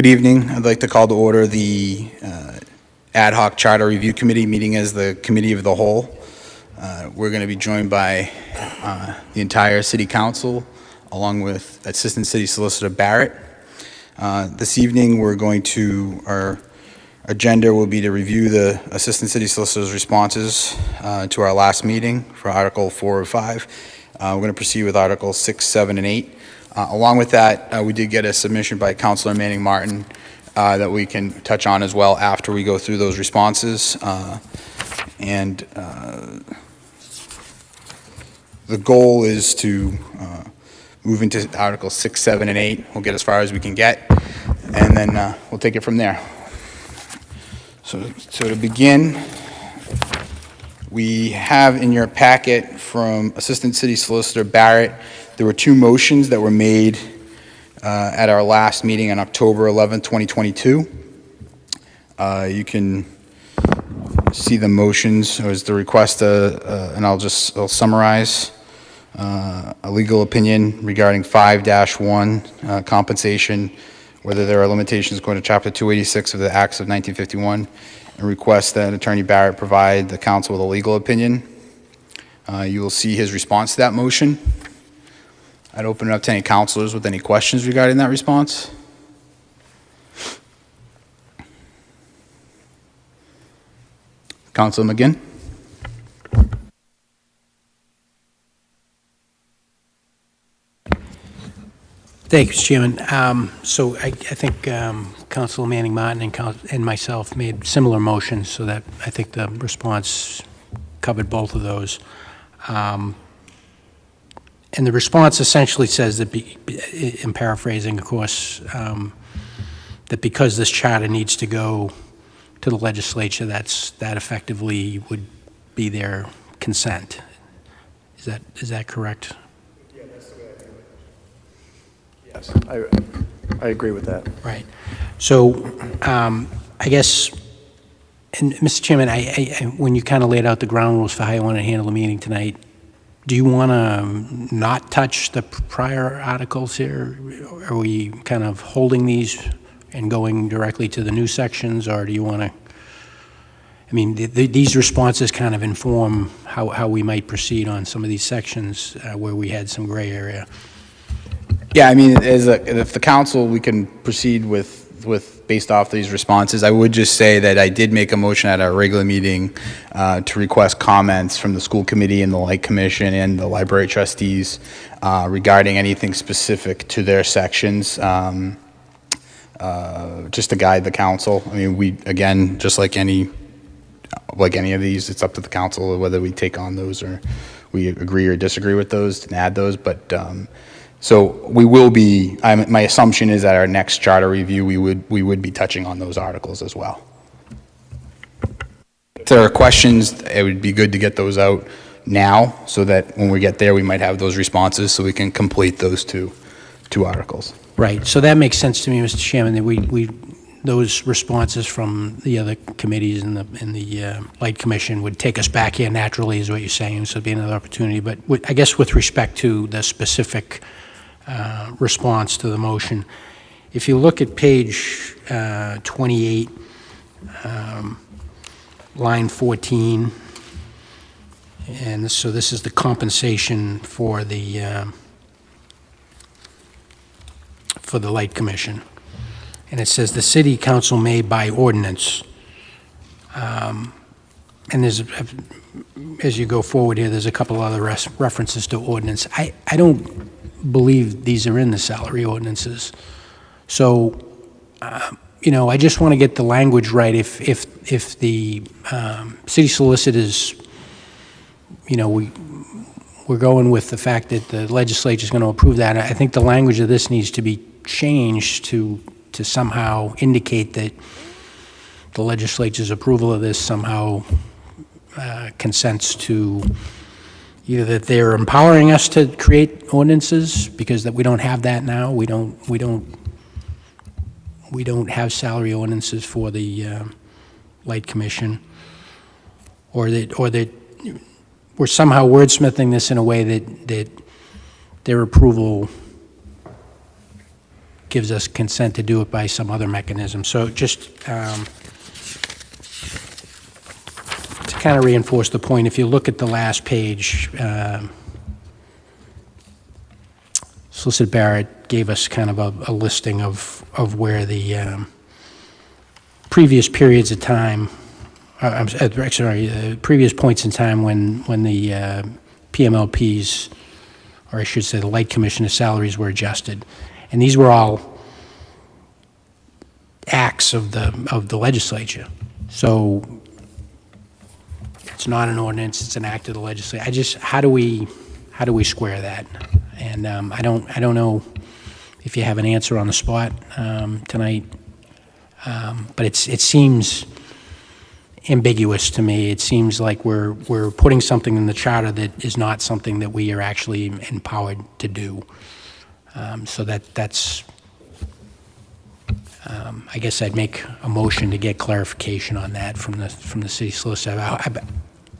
Good evening. I'd like to call to order the Ad Hoc Charter Review Committee meeting as the Committee of the Whole. We're going to be joined by the entire City Council, along with Assistant City Solicitor Barrett. This evening, our agenda will be to review the Assistant City Solicitor's responses to our last meeting for Article 4 or 5. We're going to proceed with Articles 6, 7, and 8. Along with that, we did get a submission by Councilor Manning Martin that we can touch on as well after we go through those responses. The goal is to move into Articles 6, 7, and 8. We'll get as far as we can get, and then we'll take it from there. So to begin, we have in your packet from Assistant City Solicitor Barrett. There were two motions that were made at our last meeting on October 11, 2022. You can see the motions. It was the request, and I'll summarize, a legal opinion regarding 5-1 compensation, whether there are limitations according to Chapter 286 of the Acts of 1951, and request that Attorney Barrett provide the council with a legal opinion. You will see his response to that motion. I'd open it up to any councilors with any questions regarding that response. Councilor McGinn. Thank you, Mr. Chairman. So I think Councilor Manning Martin and myself made similar motions, so that I think the response covered both of those. And the response essentially says that, in paraphrasing, of course, that because this charter needs to go to the legislature, that effectively would be their consent. Is that correct? Yeah, that's the way I do it. Yes, I agree with that. Right. So I guess, and Mr. Chairman, when you kind of laid out the ground rules for how you want to handle the meeting tonight, do you want to not touch the prior articles here? Are we kind of holding these and going directly to the new sections, or do you want to? I mean, these responses kind of inform how we might proceed on some of these sections where we had some gray area. Yeah, I mean, if the council, we can proceed with based off these responses. I would just say that I did make a motion at our regular meeting to request comments from the school committee and the light commission and the library trustees regarding anything specific to their sections, just to guide the council. I mean, we, again, just like any of these, it's up to the council whether we take on those or we agree or disagree with those and add those. But so we will be. My assumption is that our next charter review, we would be touching on those articles as well. If there are questions, it would be good to get those out now, so that when we get there, we might have those responses, so we can complete those two articles. Right. So that makes sense to me, Mr. Chairman. That those responses from the other committees and the Light Commission would take us back here naturally, is what you're saying. So it'd be another opportunity. But I guess with respect to the specific response to the motion, if you look at page 28, line 14, and so this is the compensation for the Light Commission. And it says the city council may, by ordinance, and there's, as you go forward here, there's a couple other references to ordinance. I don't believe these are in the salary ordinances. So, I just want to get the language right. If the city solicitors, we're going with the fact that the legislature is going to approve that, I think the language of this needs to be changed to somehow indicate that the legislature's approval of this somehow consents to either that they're empowering us to create ordinances, because that we don't have that now. We don't have salary ordinances for the Light Commission, or that we're somehow wordsmithing this in a way that their approval gives us consent to do it by some other mechanism. So just to kind of reinforce the point, if you look at the last page, Solicitor Barrett gave us kind of a listing of where the previous periods of time, previous points in time when the PMLPs, or I should say the Light Commissioner's salaries were adjusted. And these were all acts of the legislature. So it's not an ordinance, it's an act of the legislature. How do we square that? And I don't know if you have an answer on the spot tonight, but it seems ambiguous to me. It seems like we're putting something in the charter that is not something that we are actually empowered to do. So that's I guess I'd make a motion to get clarification on that from the city solicitor.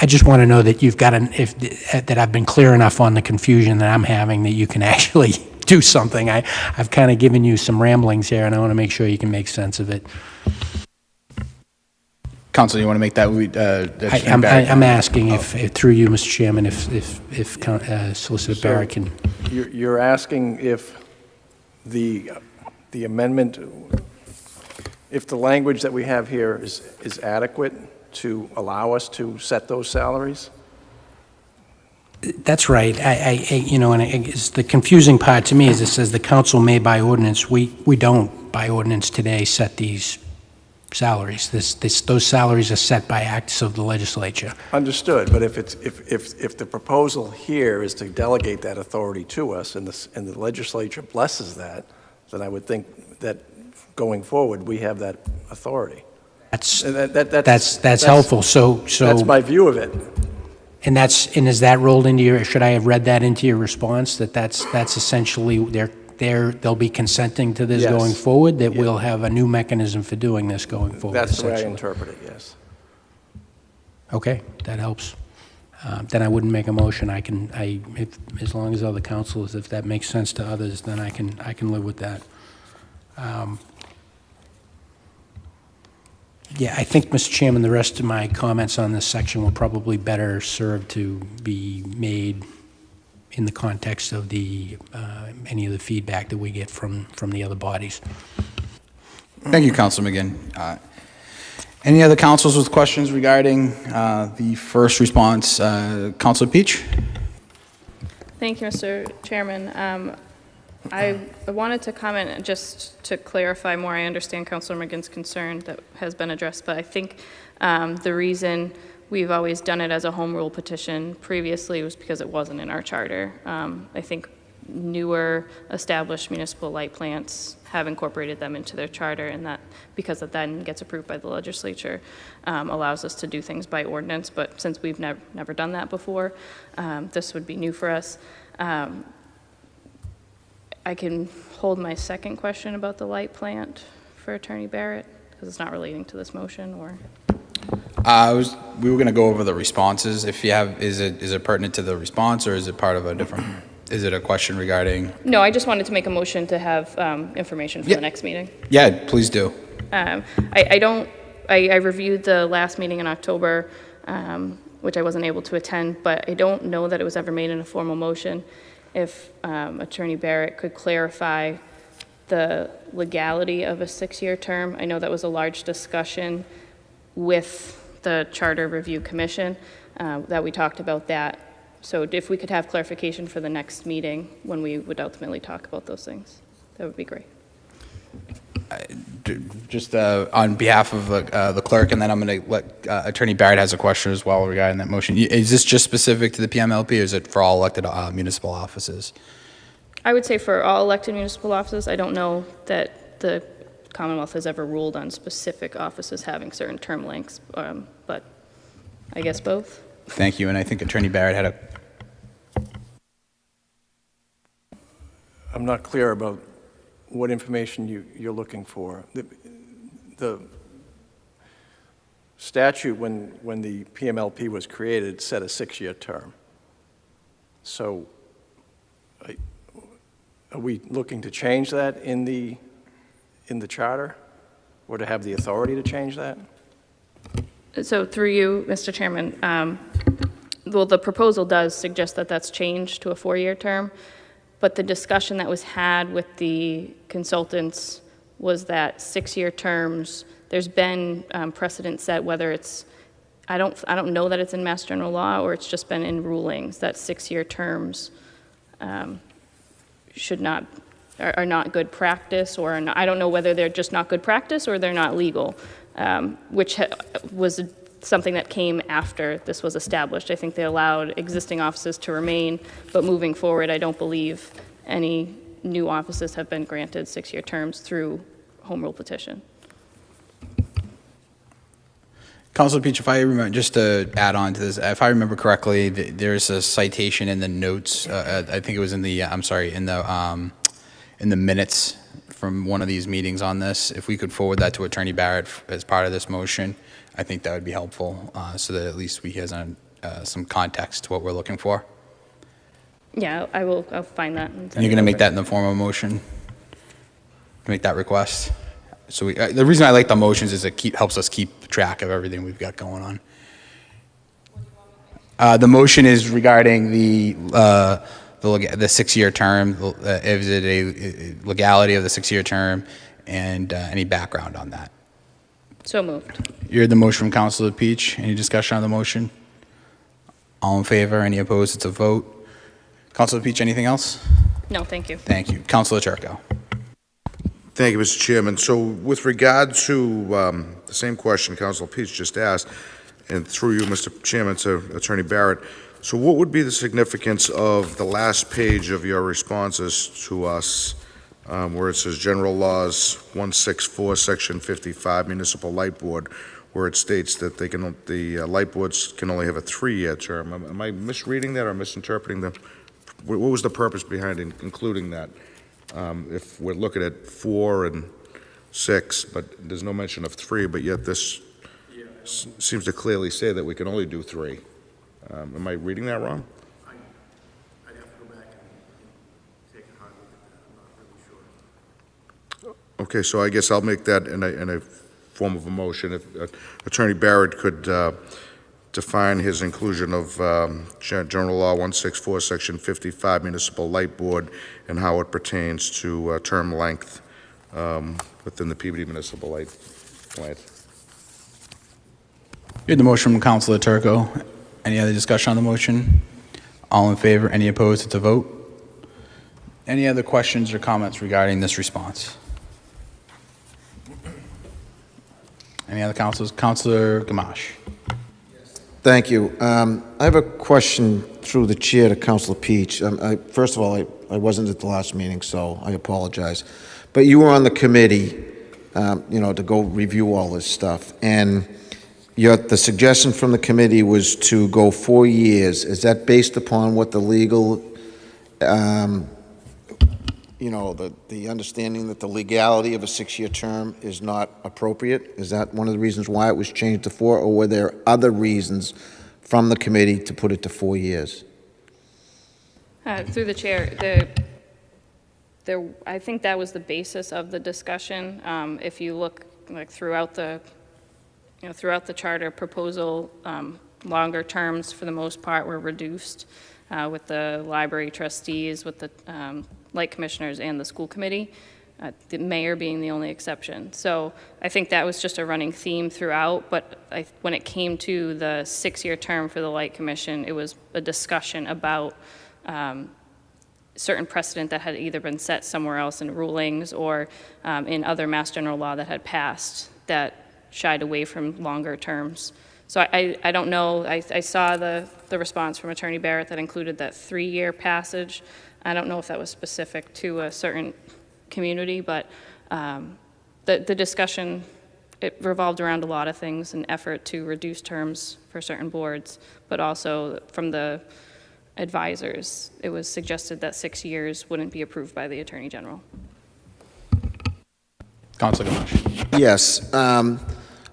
I just want to know that you've got that I've been clear enough on the confusion that I'm having that you can actually do something. I've kind of given you some ramblings here, and I want to make sure you can make sense of it. Council, you want to make that? I'm asking if through you, Mr. Chairman, if Solicitor Barrett can. You're asking if the amendment, if the language that we have here is adequate to allow us to set those salaries? That's right. It's the confusing part to me is it says the council may by ordinance. We don't by ordinance today set these salaries. Those salaries are set by acts of the legislature. Understood, but if the proposal here is to delegate that authority to us and the legislature blesses that, then I would think that going forward we have that authority. That's helpful. So that's my view of it. And is that rolled into your? Should I have read that into your response? That's essentially they'll be consenting to this going forward. That we'll have a new mechanism for doing this going forward. That's the way I interpret it. Yes. Okay, that helps. Then I wouldn't make a motion. As long as other councilors, if that makes sense to others, then I can live with that. Yeah, I think, Mr. Chairman, the rest of my comments on this section will probably better serve to be made in the context of any of the feedback that we get from the other bodies. Thank you, Councilor McGinn. Any other councils with questions regarding the first response? Councilor Peach? Thank you, Mr. Chairman. I wanted to comment just to clarify more. I understand Councilor McGinn's concern that has been addressed, but I think the reason we've always done it as a home rule petition previously was because it wasn't in our charter. I think newer established municipal light plants have incorporated them into their charter, and that, because it then gets approved by the legislature, allows us to do things by ordinance. But since we've never done that before, this would be new for us. I can hold my second question about the light plant for Attorney Barrett, because it's not relating to this motion, or? We were going to go over the responses. If you have, is it pertinent to the response, or is it part of a different, is it a question regarding? No, I just wanted to make a motion to have information for the next meeting. Yeah, please do. I reviewed the last meeting in October, which I wasn't able to attend, but I don't know that it was ever made in a formal motion. If Attorney Barrett could clarify the legality of a 6-year term. I know that was a large discussion with the Charter Review Commission, that we talked about that. So if we could have clarification for the next meeting when we would ultimately talk about those things, that would be great. Just on behalf of the clerk, and then I'm going to let Attorney Barrett has a question as well regarding that motion. Is this just specific to the PMLP, or is it for all elected municipal offices? I would say for all elected municipal offices. I don't know that the Commonwealth has ever ruled on specific offices having certain term lengths, but I guess both. Thank you, and I think Attorney Barrett had a... I'm not clear about what information you're looking for. The statute, when the PMLP was created, set a 6-year term. So are we looking to change that in the charter? Or to have the authority to change that? So through you, Mr. Chairman, well, the proposal does suggest that that's changed to a 4-year term, but the discussion that was had with the consultants was that 6-year terms, there's been precedent set, whether it's, I don't know that it's in Mass General Law or it's just been in rulings, that 6-year terms are not good practice, or are not, I don't know whether they're just not good practice or they're not legal, which was something that came after this was established. I think they allowed existing offices to remain, but moving forward, I don't believe any new offices have been granted 6-year terms through home rule petition. Councilor Peach, if I remember, just to add on to this, if I remember correctly, there's a citation in the notes. I think it was in the, in the minutes from one of these meetings on this. If we could forward that to Attorney Barrett as part of this motion, I think that would be helpful, so that at least we have some context to what we're looking for. Yeah, I'll find that. And you're going to make that in the form of a motion? Make that request? So the reason I like the motions is it helps us keep track of everything we've got going on. The motion is regarding the 6-year term. Is it a legality of the 6-year term, and any background on that? So moved. You heard the motion from Councilor Peach. Any discussion on the motion? All in favor? Any opposed? It's a vote. Councilor Peach, anything else? No, thank you. Thank you. Councilor Turco. Thank you, Mr. Chairman. So with regard to the same question Councilor Peach just asked, and through you, Mr. Chairman, to Attorney Barrett, so what would be the significance of the last page of your responses to us, where it says General Laws 164, Section 55, Municipal Light Board, where it states that the light boards can only have a 3-year term? Am I misreading that or misinterpreting them? What was the purpose behind including that? If we're looking at 4 and 6, but there's no mention of 3, but yet this seems to clearly say that we can only do 3. Am I reading that wrong? I'd have to go back and take a hard look at that. I'm not really sure. Okay, so I guess I'll make that in a form of a motion. If Attorney Barrett could define his inclusion of General Law 164, Section 55, Municipal Light Board, and how it pertains to term length within the Peabody Municipal Light Plant. You heard the motion from Councilor Turco. Any other discussion on the motion? All in favor? Any opposed? It's a vote. Any other questions or comments regarding this response? Any other councilors? Councilor Gamache. Thank you. I have a question through the chair to Councilor Peach. First of all, I wasn't at the last meeting, so I apologize. But you were on the committee, to go review all this stuff. And the suggestion from the committee was to go 4 years. Is that based upon what the legal, the understanding that the legality of a 6-year term is not appropriate? Is that one of the reasons why it was changed to 4, or were there other reasons from the committee to put it to 4 years? Through the chair, I think that was the basis of the discussion. If you look throughout the charter proposal, longer terms for the most part were reduced with the library trustees, with the light commissioners, and the school committee, the mayor being the only exception. So I think that was just a running theme throughout, but when it came to the 6-year term for the light commission, it was a discussion about certain precedent that had either been set somewhere else in rulings or in other Mass General Law that had passed that shied away from longer terms. So I don't know. I saw the response from Attorney Barrett that included that 3-year passage. I don't know if that was specific to a certain community, but the discussion, it revolved around a lot of things, an effort to reduce terms for certain boards, but also from the advisors, it was suggested that 6 years wouldn't be approved by the Attorney General. Councilor Gamache. Yes.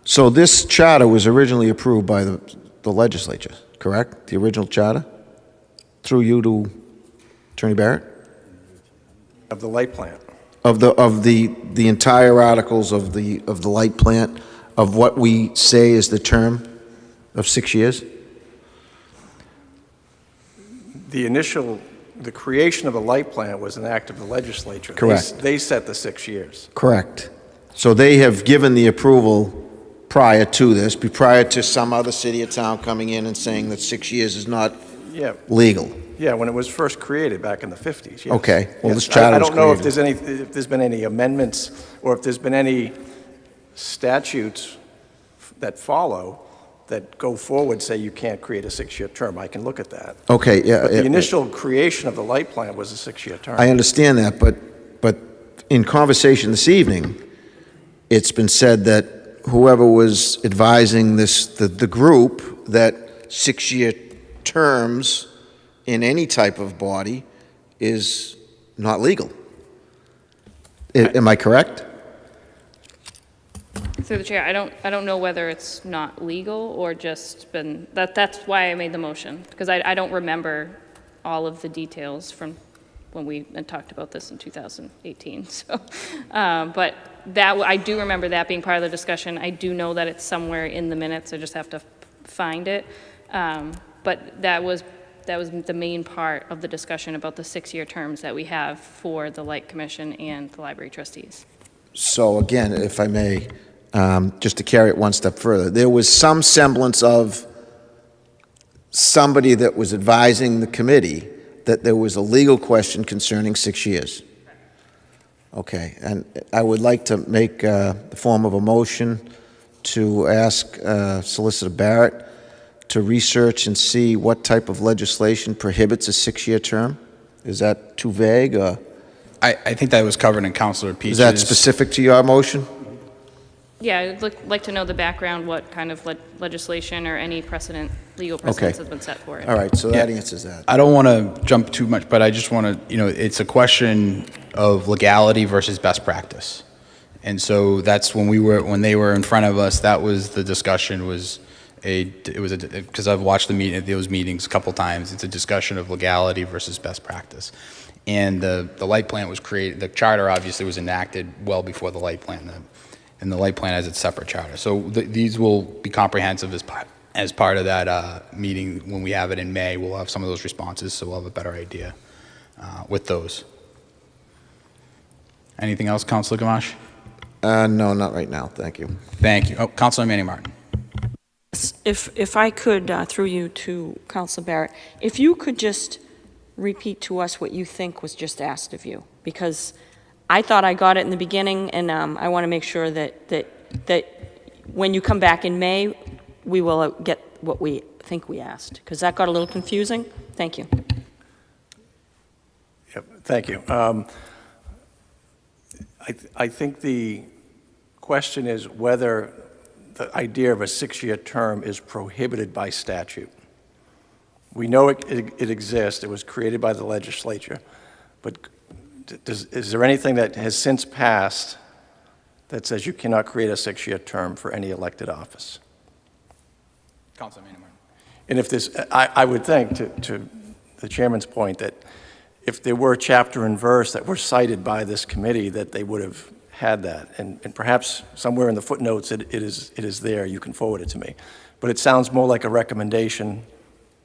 So this charter was originally approved by the legislature, correct? The original charter? Through you to Attorney Barrett? Of the light plant. Of the entire articles of the light plant, of what we say is the term of 6 years? The creation of the light plant was an act of the legislature. Correct. They set the 6 years. Correct. So they have given the approval prior to this, prior to some other city or town coming in and saying that 6 years is not Yeah. legal. Yeah, when it was first created back in the 50s, yes. Okay, well, this Yes. charter I was don't know if created. if there's been any amendments or if there's been any statutes that follow that go forward say you can't create a 6-year term. I can look at that. Okay, yeah. But the initial creation of the light plant was a 6-year term. I understand that, but in conversation this evening, it's been said that whoever was advising the group, that 6-year terms in any type of body is not legal. Am I correct? Through the chair, I don't know whether it's not legal or just been, that's why I made the motion, because I don't remember all of the details from when we had talked about this in 2018, so, but that, I do remember that being part of the discussion. I do know that it's somewhere in the minutes, I just have to find it, but that was the main part of the discussion about the 6-year terms that we have for the Light Commission and the library trustees. So again, if I may, just to carry it one step further, there was some semblance of somebody that was advising the committee that there was a legal question concerning 6 years. Okay, and I would like to make the form of a motion to ask Solicitor Barrett to research and see what type of legislation prohibits a 6-year term. Is that too vague, or I think that was covered in Councilor is Peach's. that specific to your motion? Yeah, I'd like to know the background, what kind of legislation or any legal precedents has been set for it. All right, so that answers that. I don't want to jump too much, but I just want to, it's a question of legality versus best practice. And so that's when they were in front of us, that was the discussion because I've watched those meetings a couple times. It's a discussion of legality versus best practice. And the light plant was created, the charter obviously was enacted well before the light plant, and the light plant has its separate charter. So these will be comprehensive as part of that meeting. When we have it in May, we'll have some of those responses, so we'll have a better idea with those. Anything else, Councilor Gamache? No, not right now, thank you. Thank you. Oh, Councilor Manning Martin. If I could, through you to Councilor Barrett, if you could just repeat to us what you think was just asked of you, because I thought I got it in the beginning, and I want to make sure that when you come back in May, we will get what we think we asked, because that got a little confusing. Thank you. Yep, thank you. I think the question is whether the idea of a 6-year term is prohibited by statute. We know it exists. It was created by the legislature. But is there anything that has since passed that says you cannot create a 6-year term for any elected office? Councilor Manning Martin. And if this, I would think, to the chairman's point, that if there were chapter and verse that were cited by this committee, that they would have had that. And perhaps somewhere in the footnotes it is there. You can forward it to me. But it sounds more like a recommendation,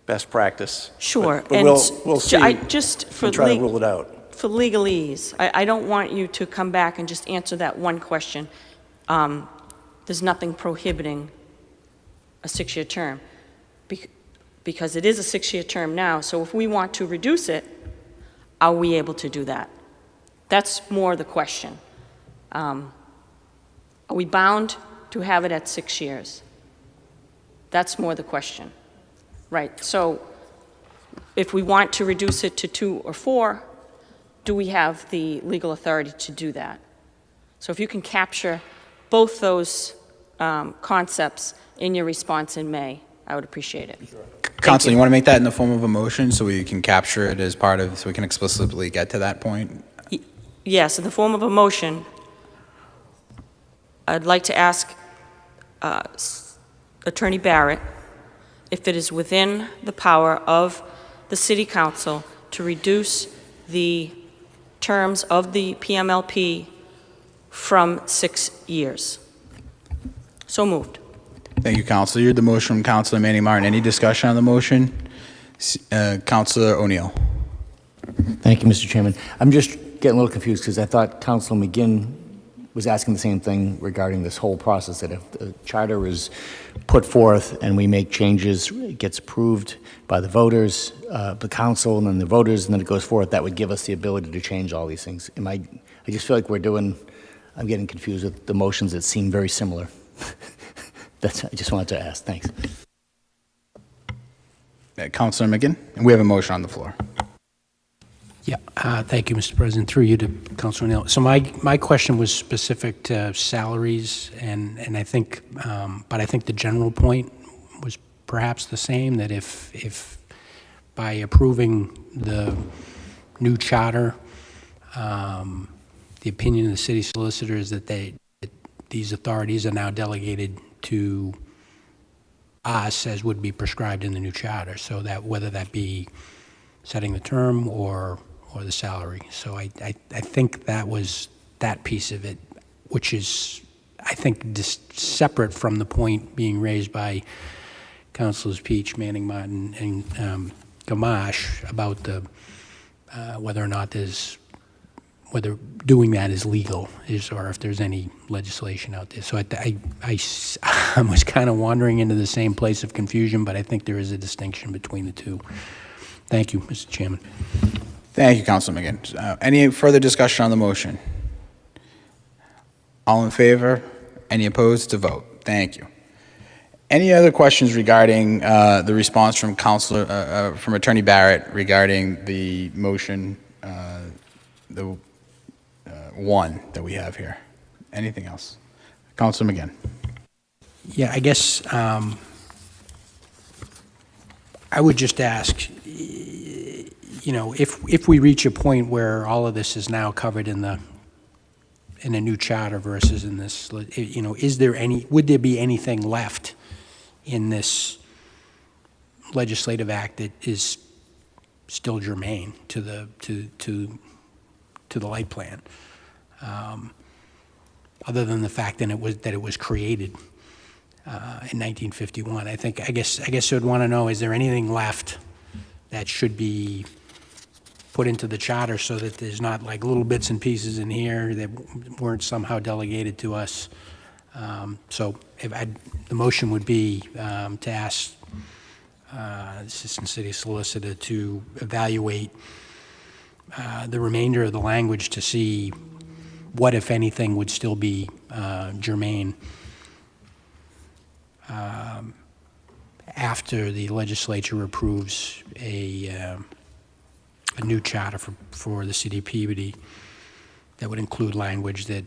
best practice. Sure. But we'll see just for and try to rule it out. For legalese, I don't want you to come back and just answer that one question. There's nothing prohibiting a 6-year term, because it is a 6-year term now. So if we want to reduce it, are we able to do that? That's more the question. Are we bound to have it at 6 years? That's more the question. Right, so if we want to reduce it to 2 or 4, do we have the legal authority to do that? So if you can capture both those concepts in your response in May, I would appreciate it. Sure. Councilor, you want to make that in the form of a motion so we can capture it as part of, so we can explicitly get to that point? Yes, in the form of a motion, I'd like to ask Attorney Barrett if it is within the power of the City Council to reduce the terms of the PMLP from 6 years. So moved. Thank you, Counselor. You heard the motion from Counselor Manning Martin. Any discussion on the motion? Counselor O'Neill. Thank you, Mr. Chairman. I'm just getting a little confused because I thought Councilor McGinn was asking the same thing regarding this whole process, that if the charter is put forth and we make changes, it gets approved by the voters, the council, and then the voters, and then it goes forth, that would give us the ability to change all these things. I just feel like I'm getting confused with the motions that seem very similar. I just wanted to ask. Thanks. Counselor McGinn, and we have a motion on the floor. Yeah, thank you, Mr. President. Through you to Councilor O'Neill. So my question was specific to salaries, and I think, but I think the general point was perhaps the same, that if by approving the new charter, the opinion of the city solicitor is that these authorities are now delegated to us as would be prescribed in the new charter, so that whether that be setting the term or the salary. So I think that was that piece of it, which is, I think, separate from the point being raised by Councilors Peach, Manning Martin, and Gamache about the whether or not whether doing that is legal, or if there's any legislation out there. So I was kind of wandering into the same place of confusion, but I think there is a distinction between the two. Thank you, Mr. Chairman. Thank you, Councilor McGinn. Any further discussion on the motion? All in favor? Any opposed? To vote. Thank you. Any other questions regarding the response from from Attorney Barrett regarding the motion, the one that we have here? Anything else? Councilor McGinn. Yeah, I guess I would just ask, if we reach a point where all of this is now covered in a new charter versus in this, would there be anything left in this legislative act that is still germane to the light plan, other than the fact that it was created in 1951? I guess I'd want to know, is there anything left that should be put into the charter so that there's not like little bits and pieces in here that weren't somehow delegated to us? So the motion would be to ask Assistant City Solicitor to evaluate the remainder of the language to see what, if anything, would still be germane after the legislature approves a new charter for the city of Peabody that would include language that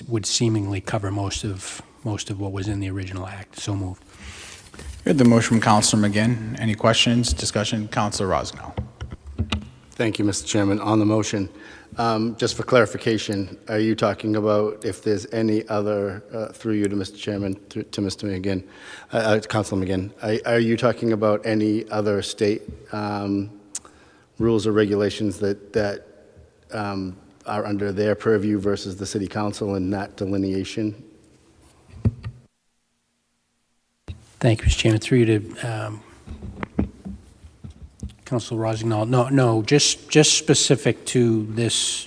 would seemingly cover most of what was in the original act. So moved. We had the motion from Councilor McGinn. Any questions, discussion? Councilor Rosengall. Thank you, Mr. Chairman. On the motion, just for clarification, are you talking about if there's any other, through you to Mr. Chairman, to Mr. McGinn, Councilor McGinn, are you talking about any other state rules or regulations that are under their purview versus the City Council and that delineation? Thank you, Mr. Chairman. Through you to Councilor Rosignol. No, just specific to this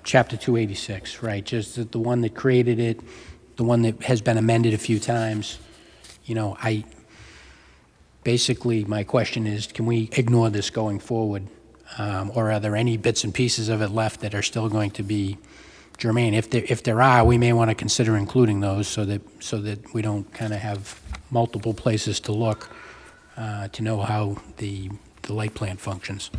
Chapter 286, right? Just the one that created it, the one that has been amended a few times. Basically, my question is, can we ignore this going forward? Or are there any bits and pieces of it left that are still going to be germane? If there are, we may want to consider including those so that we don't kind of have multiple places to look to know how the light plant functions.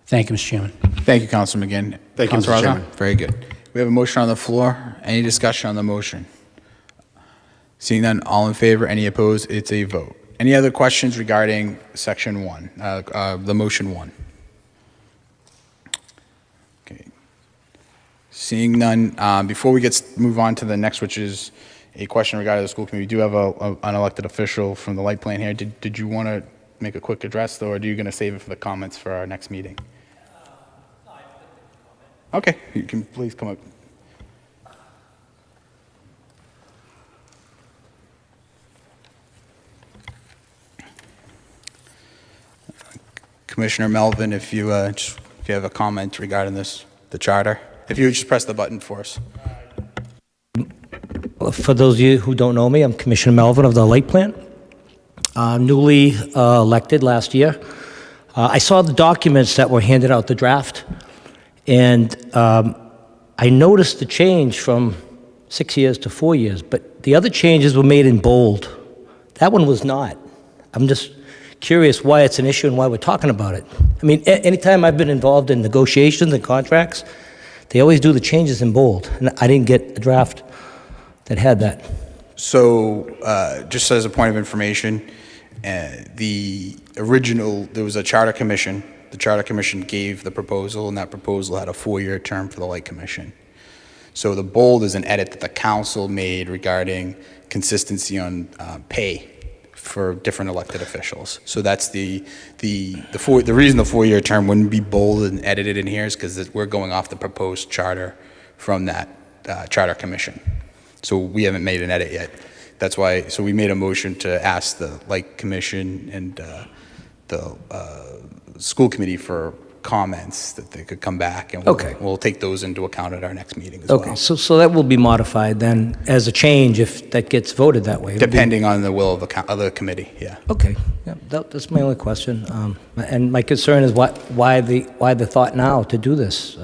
Thank you, Mr. Chairman. Thank you, Councilor McGinn. Thank you, Mr. Chairman. Very good. We have a motion on the floor. Any discussion on the motion? Seeing none, all in favor, any opposed, it's a vote. Any other questions regarding section 1, the motion 1? Okay. Seeing none, before we move on to the next, which is a question regarding the school committee, we do have an elected official from the light plant here. Did you want to make a quick address, though, or are you going to save it for the comments for our next meeting? Okay, you can please come up. Commissioner Melvin, if you have a comment regarding the charter, if you would just press the button for us. For those of you who don't know me, I'm Commissioner Melvin of the Light Plant, newly elected last year. I saw the documents that were handed out, the draft, and I noticed the change from 6 years to 4 years, but the other changes were made in bold. That one was not. I'm just curious why it's an issue and why we're talking about it. I mean, anytime I've been involved in negotiations and contracts, they always do the changes in bold, and I didn't get a draft that had that. So, just as a point of information, there was a charter commission. The charter commission gave the proposal, and that proposal had a 4-year term for the light commission. So the bold is an edit that the council made regarding consistency on pay for different elected officials. So that's the reason the 4-year term wouldn't be bold and edited in here is because we're going off the proposed charter from that charter commission. So we haven't made an edit yet. That's why, so we made a motion to ask the Light Commission and the school committee for comments that they could come back, and we'll take those into account at our next meeting as well. Okay, so that will be modified then as a change if that gets voted that way. Depending on the will of the committee, yeah. Okay, yeah, that's my only question. And my concern is why the thought now to do this?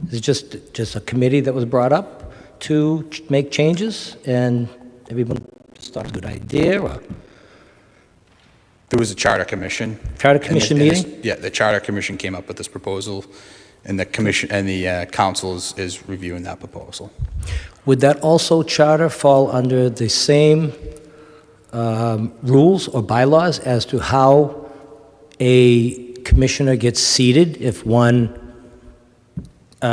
Is it just a committee that was brought up to make changes, and everyone just thought it was a good idea, or? There was a charter commission. Charter commission meeting? Yeah, the charter commission came up with this proposal, and the commission and the council is reviewing that proposal. Would that also charter fall under the same rules or bylaws as to how a commissioner gets seated if one?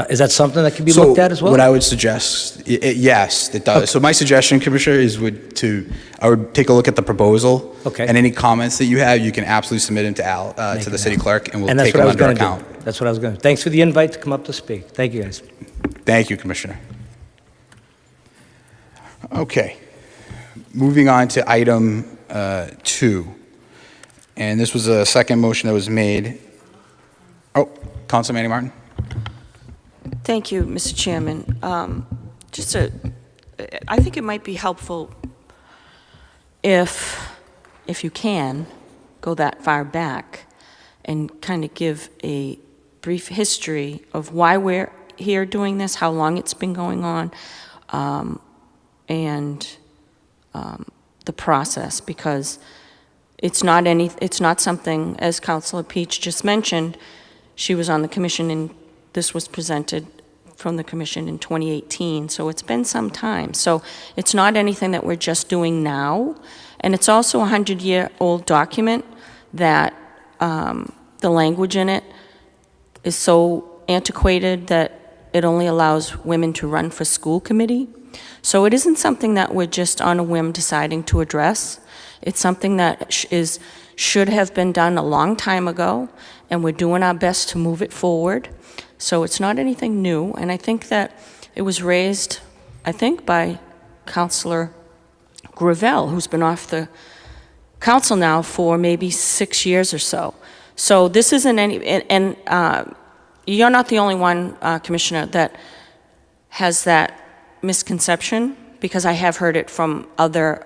Is that something that can be looked at as well? What I would suggest, yes, it does. Okay. So my suggestion, Commissioner, is I would take a look at the proposal. Okay. And any comments that you have, you can absolutely submit them to the city clerk, and we'll take them under account. That's what I was going to do. Thanks for the invite to come up to speak. Thank you, guys. Thank you, Commissioner. Okay. Moving on to item 2. And this was a second motion that was made. Oh, Councilor Manny Martin. Thank you, Mr. Chairman. I think it might be helpful if you can go that far back and kind of give a brief history of why we're here doing this, how long it's been going on, and the process, because it's not something, as Councilor Peach just mentioned, she was on the commission and this was presented from the commission in 2018, so it's been some time. So it's not anything that we're just doing now, and it's also a 100-year-old document that the language in it is so antiquated that it only allows women to run for school committee. So it isn't something that we're just on a whim deciding to address. It's something that should have been done a long time ago, and we're doing our best to move it forward. So it's not anything new, and I think that it was raised, by Councilor Gravel, who's been off the council now for maybe 6 years or so. So this isn't and you're not the only one, Commissioner, that has that misconception, because I have heard it from other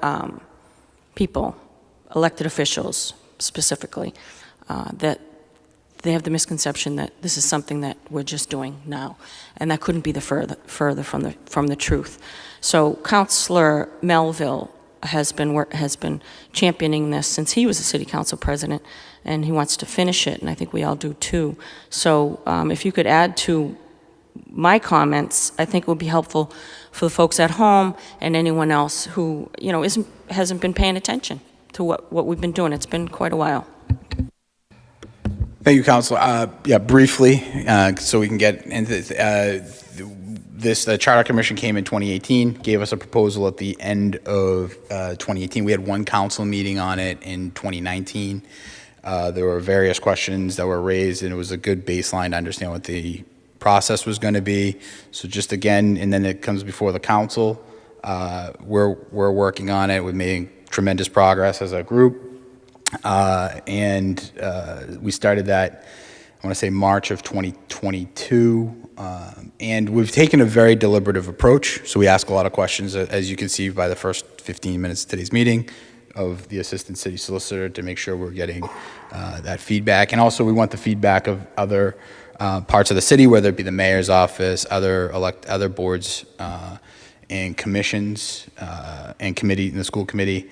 people, elected officials specifically, that they have the misconception that this is something that we're just doing now, and that couldn't be the further from the truth. So Councilor Melville has been championing this since he was a city council president, and he wants to finish it, and I think we all do too. So if you could add to my comments, I think it would be helpful for the folks at home and anyone else who hasn't been paying attention to what we've been doing. It's been quite a while. Thank you, Councilor. Briefly, so we can get into this. The Charter Commission came in 2018, gave us a proposal at the end of 2018. We had one council meeting on it in 2019. There were various questions that were raised, and it was a good baseline to understand what the process was going to be. So just again, and then it comes before the council. We're working on it. We've made tremendous progress as a group. And we started that, I want to say March of 2022. And we've taken a very deliberative approach. So we ask a lot of questions, as you can see by the first 15 minutes of today's meeting, of the Assistant City Solicitor to make sure we're getting that feedback. And also we want the feedback of other parts of the city, whether it be the mayor's office, other boards and commissions and committee, and the school committee,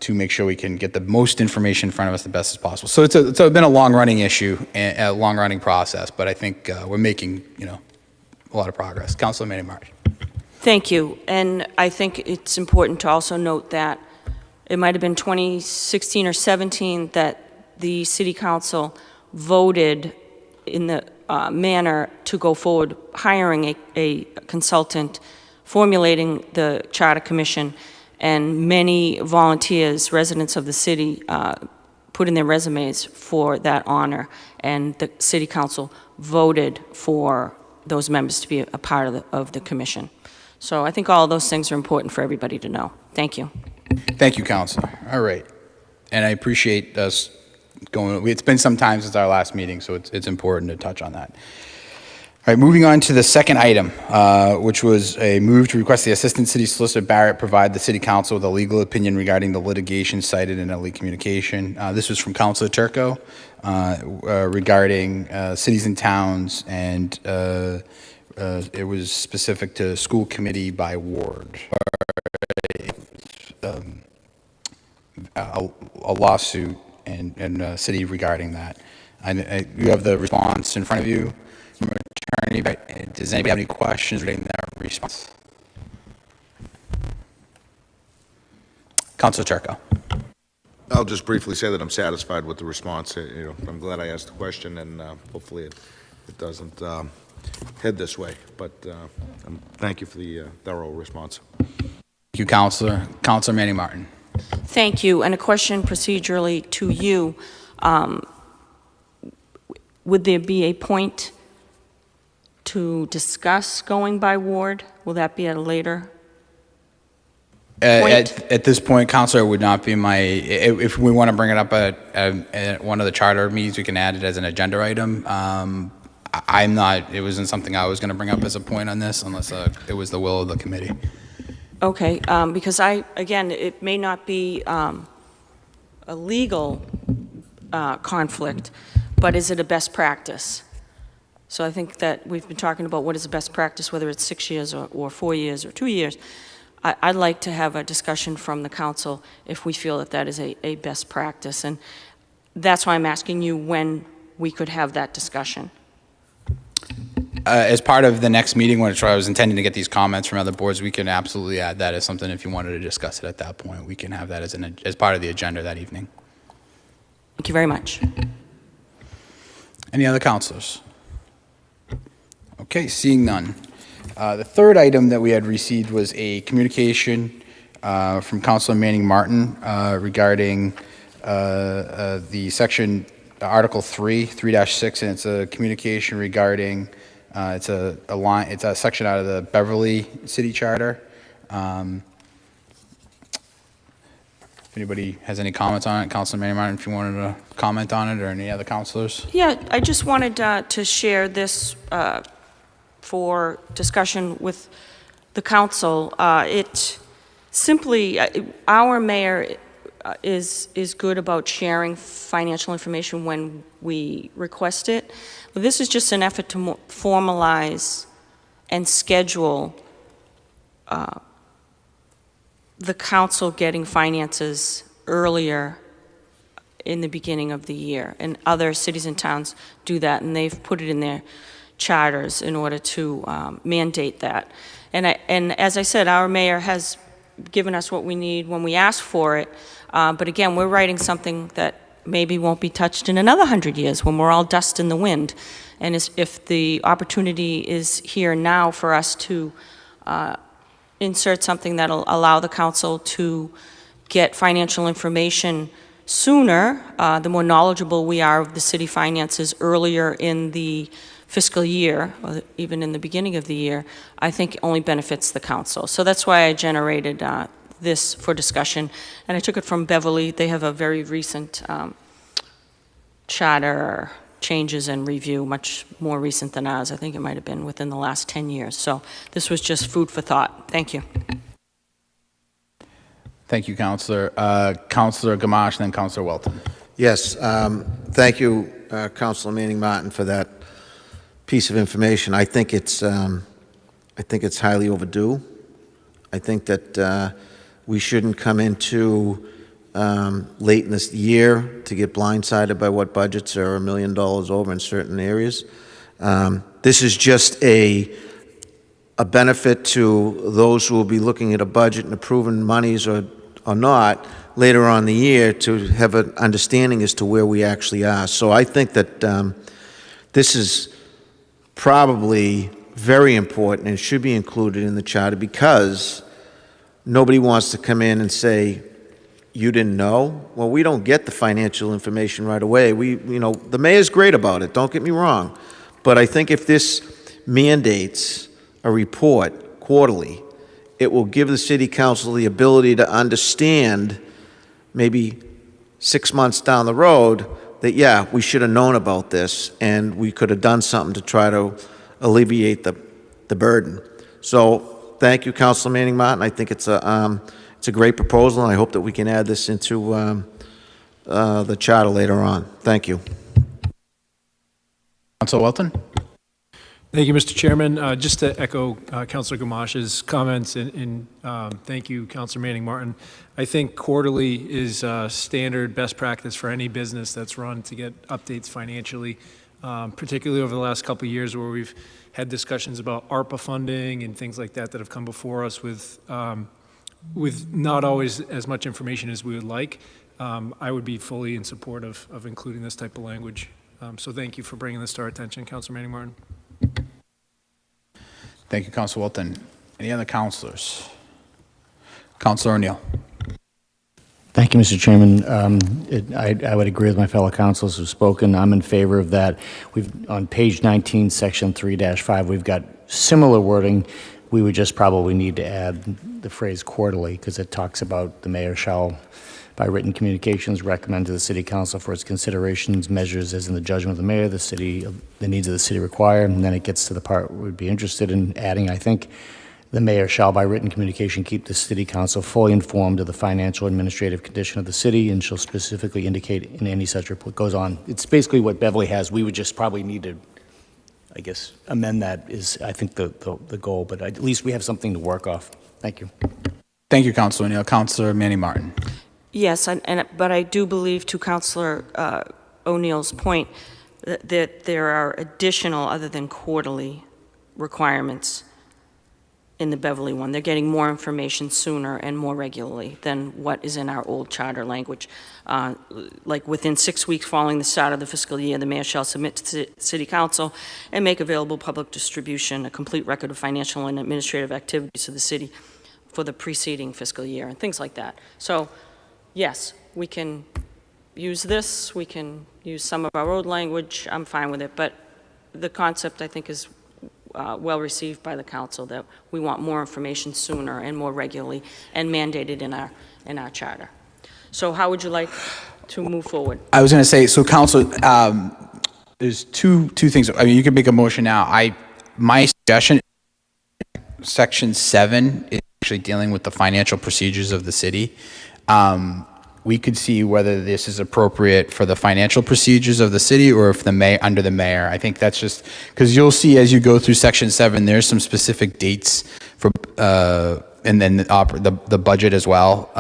to make sure we can get the most information in front of us the best as possible. So it's been a long-running issue, and a long-running process, but I think we're making, a lot of progress. Councilor Manning Martin. Thank you. And I think it's important to also note that it might have been 2016 or 17 that the City Council voted in the manner to go forward hiring a consultant, formulating the Charter Commission, and many volunteers, residents of the city, put in their resumes for that honor, and the City Council voted for those members to be a part of the commission. So I think all of those things are important for everybody to know. Thank you. Thank you, Councilor. All right. And I appreciate us going, it's been some time since our last meeting, so it's important to touch on that. All right, moving on to the second item, which was a move to request the Assistant City Solicitor Barrett provide the City Council with a legal opinion regarding the litigation cited in LE Communication. This was from Councilor Turco regarding cities and towns, and it was specific to school committee by ward. A lawsuit and a city regarding that. You have the response in front of you. Attorney, does anybody have any questions regarding that response? Councilor Turco. I'll just briefly say that I'm satisfied with the response. I'm glad I asked the question, and hopefully it doesn't head this way. But thank you for the thorough response. Thank you, Councilor. Councilor Manning Martin. Thank you. And a question procedurally to you. Would there be a point to discuss going by ward? Will that be at a later point? At this point, Councilor, it would not be my, if we want to bring it up at one of the charter meetings, we can add it as an agenda item. I'm not, it wasn't something I was going to bring up as a point on this unless it was the will of the committee. Okay, because again, it may not be a legal conflict, but is it a best practice? So I think that we've been talking about what is the best practice, whether it's 6 years or 4 years or 2 years. I'd like to have a discussion from the council if we feel that that is a best practice. And that's why I'm asking you when we could have that discussion. As part of the next meeting, which I was intending to get these comments from other boards, we can absolutely add that as something. If you wanted to discuss it at that point, we can have that as part of the agenda that evening. Thank you very much. Any other councilors? Okay, seeing none. The third item that we had received was a communication from Councilor Manning Martin regarding the section Article 3-6, and it's a communication regarding it's a section out of the Beverly City Charter. If anybody has any comments on it, Councilor Manning Martin, if you wanted to comment on it, or any other councilors? Yeah, I just wanted to share this for discussion with the council. It simply, our mayor is good about sharing financial information when we request it. But this is just an effort to formalize and schedule the council getting finances earlier in the beginning of the year. And other cities and towns do that, and they've put it in their charters in order to mandate that. And as I said, our mayor has given us what we need when we ask for it. But again, we're writing something that maybe won't be touched in another 100 years when we're all dust in the wind. And if the opportunity is here now for us to insert something that'll allow the council to get financial information sooner, the more knowledgeable we are of the city finances earlier in the fiscal year, or even in the beginning of the year, I think only benefits the council. So that's why I generated this for discussion. And I took it from Beverly. They have a very recent charter changes and review, much more recent than ours. I think it might have been within the last 10 years. So this was just food for thought. Thank you. Thank you, Counselor. Counselor Gamache, then Counselor Welton. Yes, thank you, Councilor Manning Martin, for that piece of information. I think it's highly overdue. I think that we shouldn't come into late in this year to get blindsided by what budgets are $1 million over in certain areas. This is just a benefit to those who will be looking at a budget and approving monies or not later on in the year to have an understanding as to where we actually are. So I think that this is probably very important and should be included in the charter, because nobody wants to come in and say, you didn't know? Well, we don't get the financial information right away. The mayor's great about it, don't get me wrong. But I think if this mandates a report quarterly, it will give the city council the ability to understand maybe 6 months down the road that, yeah, we should have known about this and we could have done something to try to alleviate the burden. So thank you, Councilor Manning Martin. I think it's a great proposal, and I hope that we can add this into the charter later on. Thank you. Counselor Welton. Thank you, Mr. Chairman. Just to echo Councilor Gamache's comments, and thank you, Councilor Manning Martin. I think quarterly is standard best practice for any business that's run to get updates financially, particularly over the last couple of years where we've had discussions about ARPA funding and things like that that have come before us with not always as much information as we would like. I would be fully in support of including this type of language. So thank you for bringing this to our attention, Councilor Manning Martin. Thank you, Counselor Welton. Any other counselors? Counselor O'Neill. Thank you, Mr. Chairman. I would agree with my fellow councilors who've spoken. I'm in favor of that. On page 19, section 3-5, we've got similar wording. We would just probably need to add the phrase quarterly, because it talks about the mayor shall, by written communications, recommend to the city council for its considerations, measures as in the judgment of the mayor, the needs of the city require. And then it gets to the part we'd be interested in adding, I think, the mayor shall, by written communication, keep the city council fully informed of the financial administrative condition of the city, and shall specifically indicate in any such report. Goes on. It's basically what Beverly has. We would just probably need to, I guess, amend that is, I think, the goal. But at least we have something to work off. Thank you. Thank you, Counselor O'Neill. Counselor Manning Martin. Yes, but I do believe, to Councilor O'Neill's point, that there are additional, other than quarterly, requirements in the Beverly one. They're getting more information sooner and more regularly than what is in our old charter language. Like within 6 weeks following the start of the fiscal year, the mayor shall submit to City Council and make available public distribution a complete record of financial and administrative activities of the city for the preceding fiscal year, and things like that. So, yes, we can use this, we can use some of our old language, I'm fine with it, but the concept, I think, is well received by the council, that we want more information sooner and more regularly and mandated in our charter. So how would you like to move forward? I was going to say, so Counselor, there's two things. I mean, you can make a motion now. My suggestion, Section 7 is actually dealing with the financial procedures of the city. We could see whether this is appropriate for the financial procedures of the city or if under the mayor. I think that's just because you'll see as you go through Section 7, there's some specific dates for, and then the budget as well,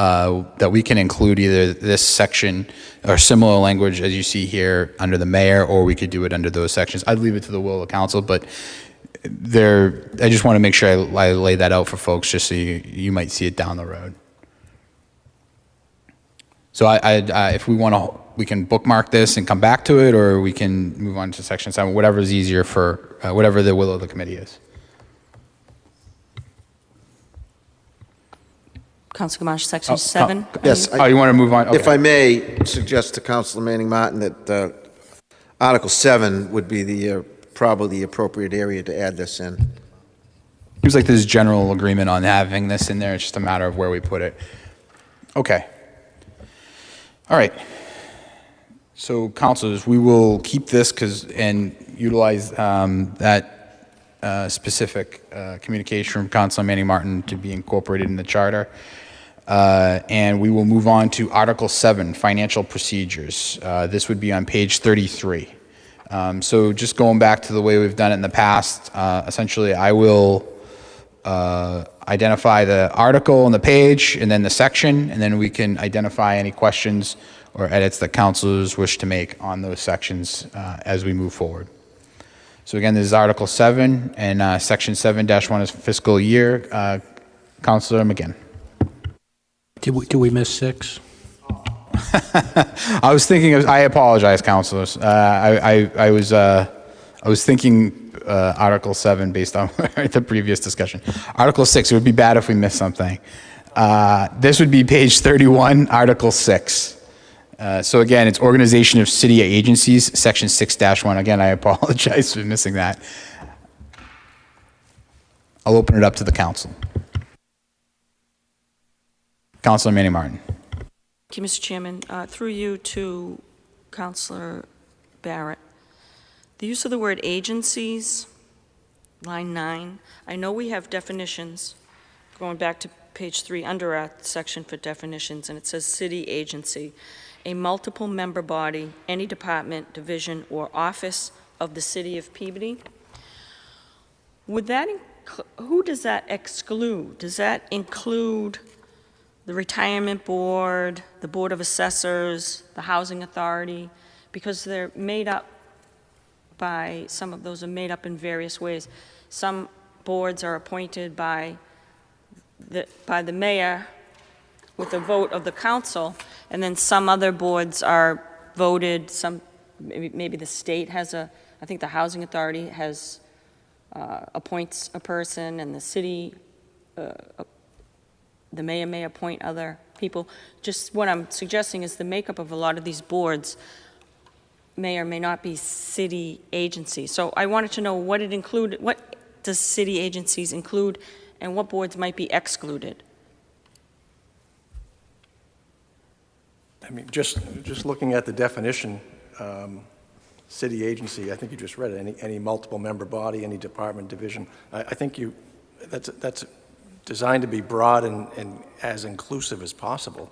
that we can include either this section or similar language as you see here under the mayor, or we could do it under those sections. I'd leave it to the will of the council, but I just want to make sure I lay that out for folks just so you might see it down the road. So if we want to, we can bookmark this and come back to it, or we can move on to Section 7, whatever is easier for, whatever the will of the committee is. Councilor Gamache, Section 7? Yes. You want to move on? Okay. If I may suggest to Councilor Manning Martin that Article 7 would be the probably the appropriate area to add this in. Seems like there's general agreement on having this in there. It's just a matter of where we put it. Okay. All right. So, councilors, we will keep this and utilize that specific communication from Councilor Manning Martin to be incorporated in the charter. And we will move on to Article 7, Financial Procedures. This would be on page 33. So just going back to the way we've done it in the past, essentially I will identify the article on the page and then the section, and then we can identify any questions or edits that councilors wish to make on those sections as we move forward. So again, this is Article 7, and Section 7-1 is fiscal year. Councilor McGinn. Did we miss 6? I was thinking. I apologize, councilors. I was thinking Article 7 based on the previous discussion. Article 6. It would be bad if we missed something. This would be page 31, Article 6. So again, it's Organization of City Agencies, Section 6-1. Again, I apologize for missing that. I'll open it up to the council. Councilor Manning Martin. Thank you, Mr. Chairman. Through you to Councilor Barrett. The use of the word agencies, line 9. I know we have definitions, going back to page 3, under our section for definitions, and it says city agency, a multiple member body, any department, division, or office of the city of Peabody. Would that, who does that exclude? Does that include the retirement board, the board of assessors, the housing authority? Because they're made up by, some of those are made up in various ways. Some boards are appointed by the mayor with a vote of the council, and then some other boards are voted, maybe the state has I think the housing authority has, appoints a person, and the city, the mayor may appoint other people. Just what I'm suggesting is the makeup of a lot of these boards may or may not be city agencies. So I wanted to know what it included, what does city agencies include, and what boards might be excluded? I mean, just looking at the definition, city agency, I think you just read it, any multiple member body, any department, division. I think that's designed to be broad and as inclusive as possible.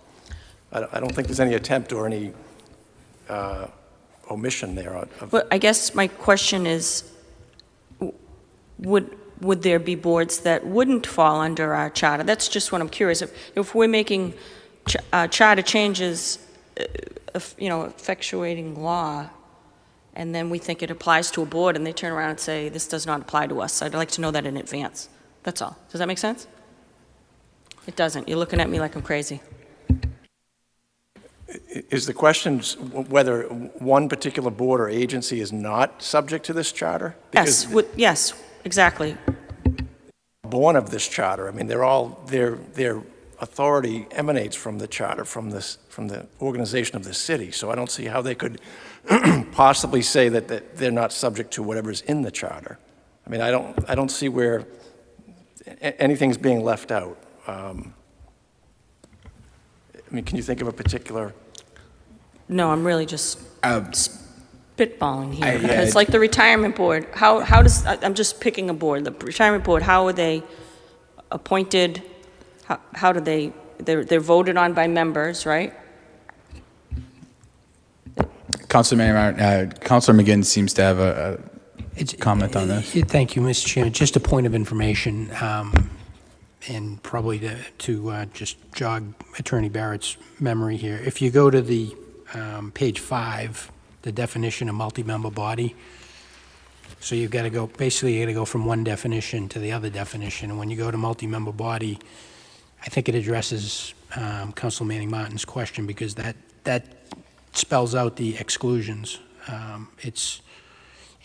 I don't think there's any attempt or any omission there. But I guess my question is, would there be boards that wouldn't fall under our charter? That's just what I'm curious. If we're making charter changes, effectuating law, and then we think it applies to a board, and they turn around and say, this does not apply to us, I'd like to know that in advance. That's all. Does that make sense? It doesn't. You're looking at me like I'm crazy. Is the question whether one particular board or agency is not subject to this charter? Yes, yes, exactly. Born of this charter. I mean, their authority emanates from the charter, from the organization of the city. So I don't see how they could possibly say that they're not subject to whatever's in the charter. I mean, I don't see where anything's being left out. I mean, can you think of a particular? No, I'm really just spitballing here. Yeah, It's like the retirement board. How does, I'm just picking a board. The retirement board, how are they appointed? How do they're voted on by members, right? Councilor McGinn seems to have a comment on this. Thank you, Mr. Chairman. Just a point of information, and probably to just jog Attorney Barrett's memory here. If you go to the page 5, the definition of multi-member body, so you've got to go, basically you got to go from one definition to the other definition, and when you go to multi-member body, I think it addresses Councilor Manning Martin's question, because that spells out the exclusions. It's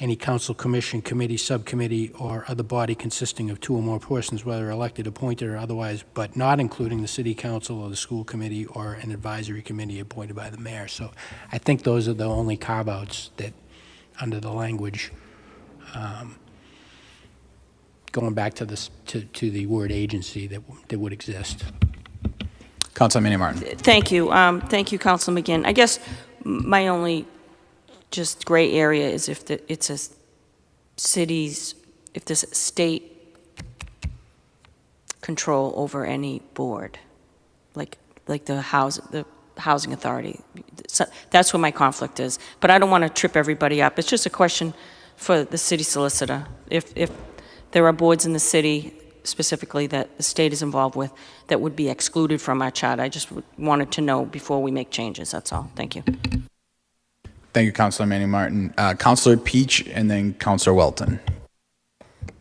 any council, commission, committee, subcommittee, or other body consisting of 2 or more persons, whether elected, appointed, or otherwise, but not including the city council or the school committee or an advisory committee appointed by the mayor. So I think those are the only carve-outs that, under the language, going back to this, to the word agency that would exist. Councilor Manning Martin. Thank you. Thank you, Council McGinn. I guess my only just gray area is if it's a city's, if there's state control over any board, like the housing authority. So that's where my conflict is. But I don't want to trip everybody up. It's just a question for the city solicitor. If there are boards in the city specifically that the state is involved with that would be excluded from our charter, I just wanted to know before we make changes. That's all. Thank you. Thank you, Councilor Manning Martin. Councilor Peach, and then Councilor Welton.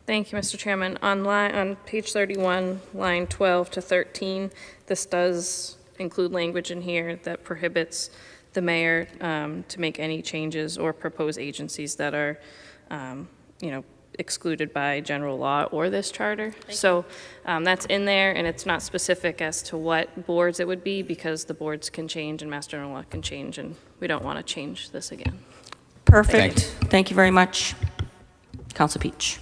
Thank you, Mr. Chairman. On page 31, line 12 to 13, this does include language in here that prohibits the mayor to make any changes or propose agencies that are, excluded by general law or this charter. So that's in there, and it's not specific as to what boards it would be, because the boards can change and Mass General Law can change, and we don't want to change this again. Perfect. Thank you very much. Council Peach.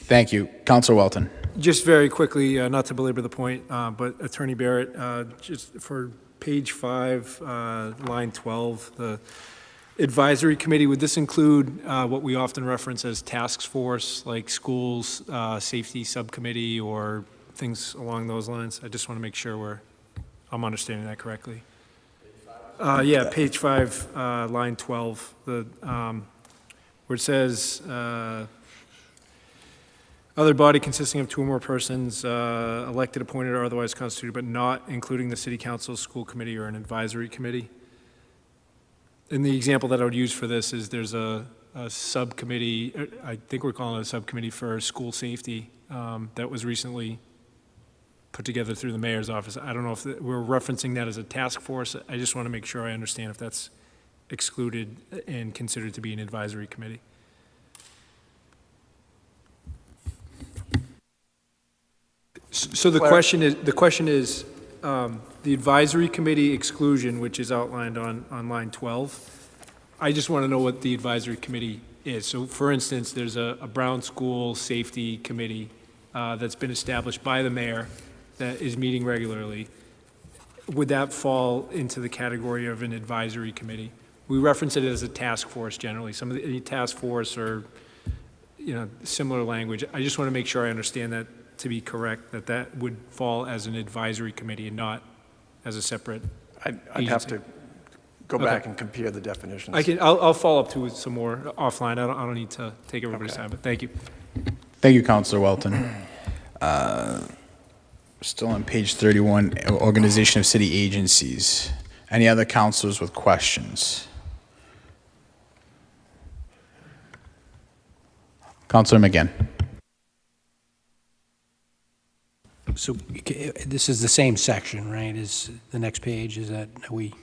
Thank you. Councilor Welton. Just very quickly, not to belabor the point, but Attorney Barrett, just for page 5, line 12, the advisory committee, would this include what we often reference as task force, like schools, safety subcommittee, or things along those lines? I just want to make sure I'm understanding that correctly. Yeah, page 5, line 12, where it says, other body consisting of 2 or more persons, elected, appointed, or otherwise constituted, but not including the city council, school committee, or an advisory committee. And the example that I would use for this is there's a subcommittee, I think we're calling it a subcommittee for school safety, that was recently put together through the mayor's office. I don't know if we're referencing that as a task force. I just want to make sure I understand if that's excluded and considered to be an advisory committee. So the question is, the advisory committee exclusion, which is outlined on line 12, I just want to know what the advisory committee is. So for instance, there's a Brown School Safety Committee that's been established by the mayor that is meeting regularly. Would that fall into the category of an advisory committee? We reference it as a task force generally. Some of the task force or similar language. I just want to make sure I understand that to be correct, that would fall as an advisory committee and not as a separate I'd have agency. to go back and compare the definitions. I'll follow up to some more offline. I don't need to take everybody's time, but thank you. Thank you, Councilor Welton. Still on page 31, organization of city agencies. Any other councilors with questions? Councilor McGinn. So this is the same section, right? Is the next page, is that, are we?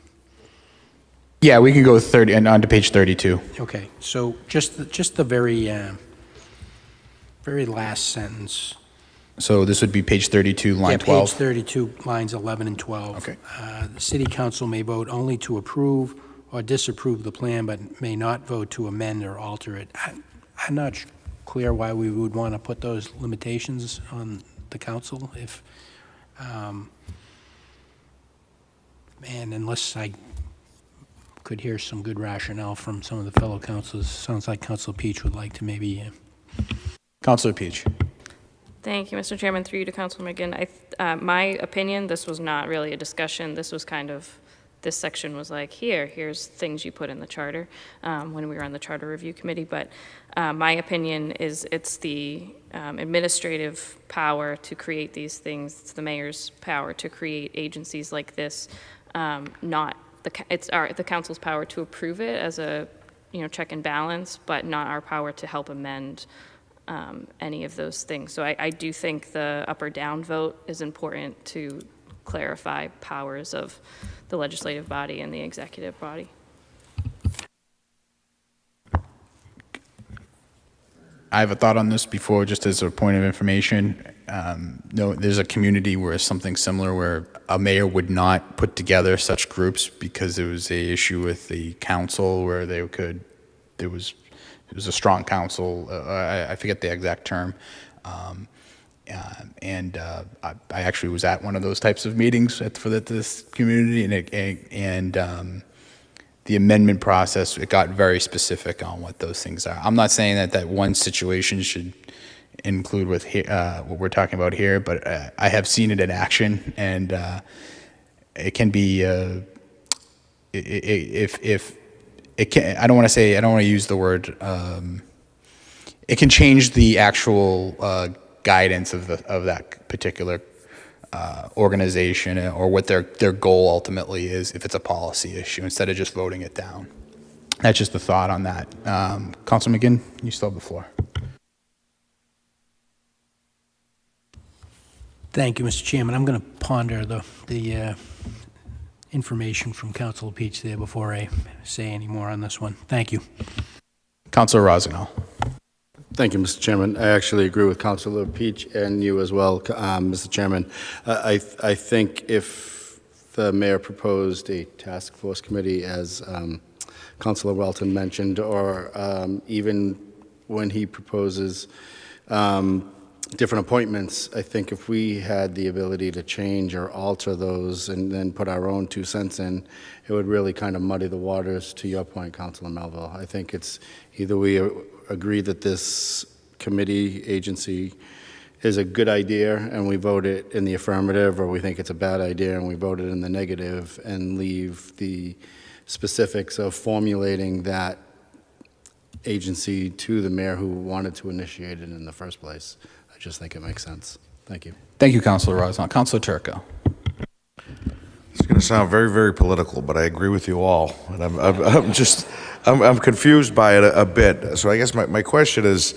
Yeah, we can go 30 and on to page 32. Okay, so just the very last sentence. So this would be page 32, line Yeah, 12. page 32, lines 11 and 12. Okay. The city council may vote only to approve or disapprove the plan, but may not vote to amend or alter it. I'm not clear why we would want to put those limitations on the council if, and unless I could hear some good rationale from some of the fellow councilors, sounds like Councilor Peach would like to maybe. Councilor Peach. Thank you, Mr. Chairman. Through you to Councilor McGinn. My opinion, this was not really a discussion. This was kind of, this section was like, here's things you put in the charter when we were on the Charter Review Committee. But my opinion is it's the administrative power to create these things. It's the mayor's power to create agencies like this, not the council's power to approve it as a check and balance, but not our power to help amend any of those things. So I do think the up or down vote is important to clarify powers of the legislative body and the executive body. I have a thought on this before, just as a point of information. No, there's a community where something similar, where a mayor would not put together such groups because there was a issue with the council where there was who's a strong council. I forget the exact term. I actually was at one of those types of meetings for this community, and the amendment process, it got very specific on what those things are. I'm not saying that one situation should include with what we're talking about here, but I have seen it in action, and it can be if it can. I don't want to use the word. It can change the actual guidance of that particular organization, or what their goal ultimately is, if it's a policy issue, instead of just voting it down. That's just a thought on that. Councilor McGinn, you still have the floor. Thank you, Mr. Chairman. I'm going to ponder the information from Councilor Peach there before I say any more on this one. Thank you. Councilor Rossignol. Thank you, Mr. Chairman. I actually agree with Councilor Peach and you as well, Mr. Chairman. I think if the mayor proposed a task force committee, as Councilor Welton mentioned, or even when he proposes different appointments, I think if we had the ability to change or alter those and then put our own 2 cents in, it would really kind of muddy the waters, to your point, Councilor Melville. I think it's either we agree that this committee agency is a good idea and we vote it in the affirmative, or we think it's a bad idea and we vote it in the negative and leave the specifics of formulating that agency to the mayor who wanted to initiate it in the first place. I just think it makes sense. Thank you. Thank you, Councilor Rossignol. Councilor Turco. It's going to sound very, very political, but I agree with you all. And I'm confused by it a bit. So I guess my question is,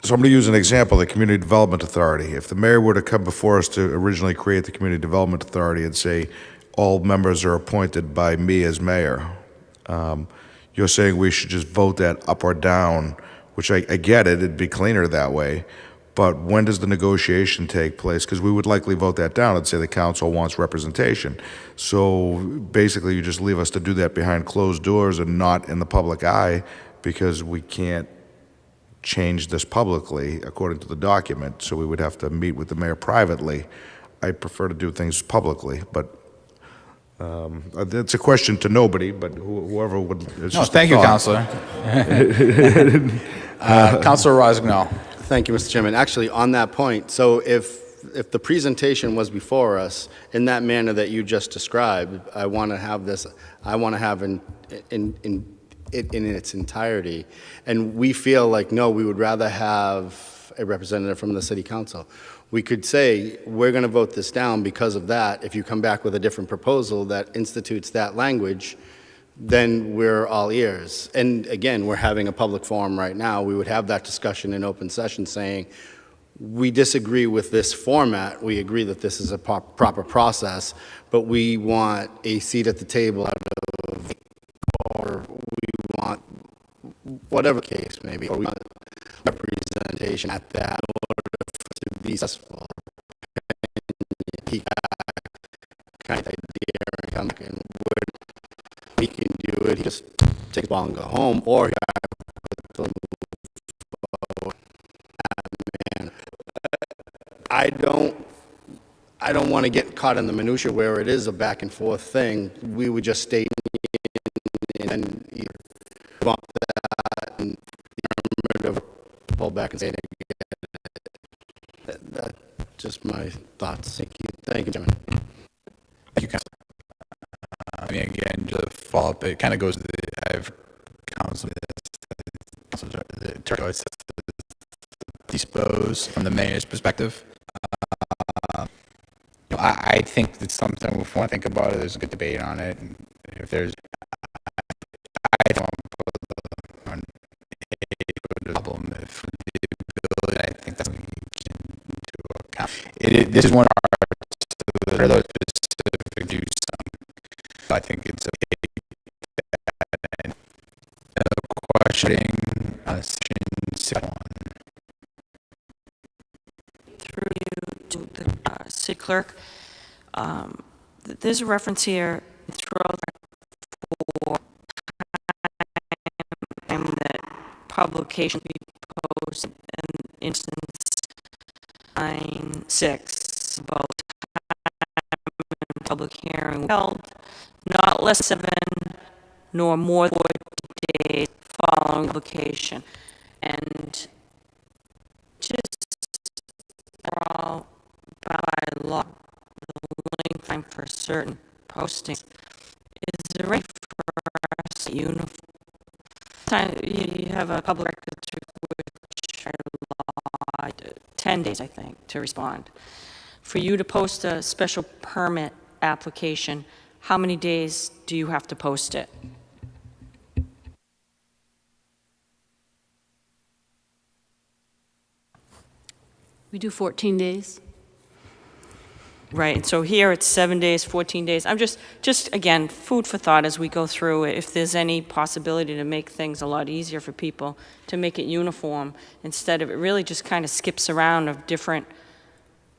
so I'm going to use an example, the Community Development Authority. If the mayor were to come before us to originally create the Community Development Authority and say all members are appointed by me as mayor, you're saying we should just vote that up or down, which I get it, it'd be cleaner that way. But when does the negotiation take place? Because we would likely vote that down and say the council wants representation. So basically you just leave us to do that behind closed doors and not in the public eye, because we can't change this publicly according to the document. So we would have to meet with the mayor privately. I prefer to do things publicly, but it's a question to nobody, but whoever would. No, thank you, Councilor. Councilor Rossignol. Thank you, Mr. Chairman. Actually, on that point, so if the presentation was before us in that manner that you just described, I want to have this, I want to have it in its entirety. And we feel like, no, we would rather have a representative from the city council. We could say, we're going to vote this down because of that. If you come back with a different proposal that institutes that language, then we're all ears. And again, we're having a public forum right now. We would have that discussion in open session saying, we disagree with this format. We agree that this is a proper process, but we want a seat at the table or we want whatever the case may be, or we want representation at that in order to be successful. He kind of idea and come back and he can do it. He just takes the ball and go home, or he I don't want to get caught in the minutia where it is a back and forth thing. We would just state and bump that and the affirmative pull back and say it again. That's just my thoughts. Thank you. Thank you, Chairman. Thank you, Councilor. I mean, again, to follow up, it kind of goes to the, I've Councilor Turco, it's dispose from the mayor's perspective. I think that's something, if we want to think about it, there's a good debate on it. And if there's, I don't put on a problem if I think that's something you can into account. This is one of our those specific do some. I think it's a questioning section 6.1. Through you to the city clerk. There's a reference here throughout for time that application be posted in instance 9(6) about time public hearing held not less than 7 nor more than 40 days following publication. And just all by law, the length time for certain postings is a right for us uniform. Time you have a public records which are law 10 days, I think, to respond. For you to post a special permit application, how many days do you have to post it? We do 14 days. Right, and so here it's 7 days, 14 days. I'm just again, food for thought as we go through it. If there's any possibility to make things a lot easier for people, to make it uniform, instead of it really just kind of skips around of different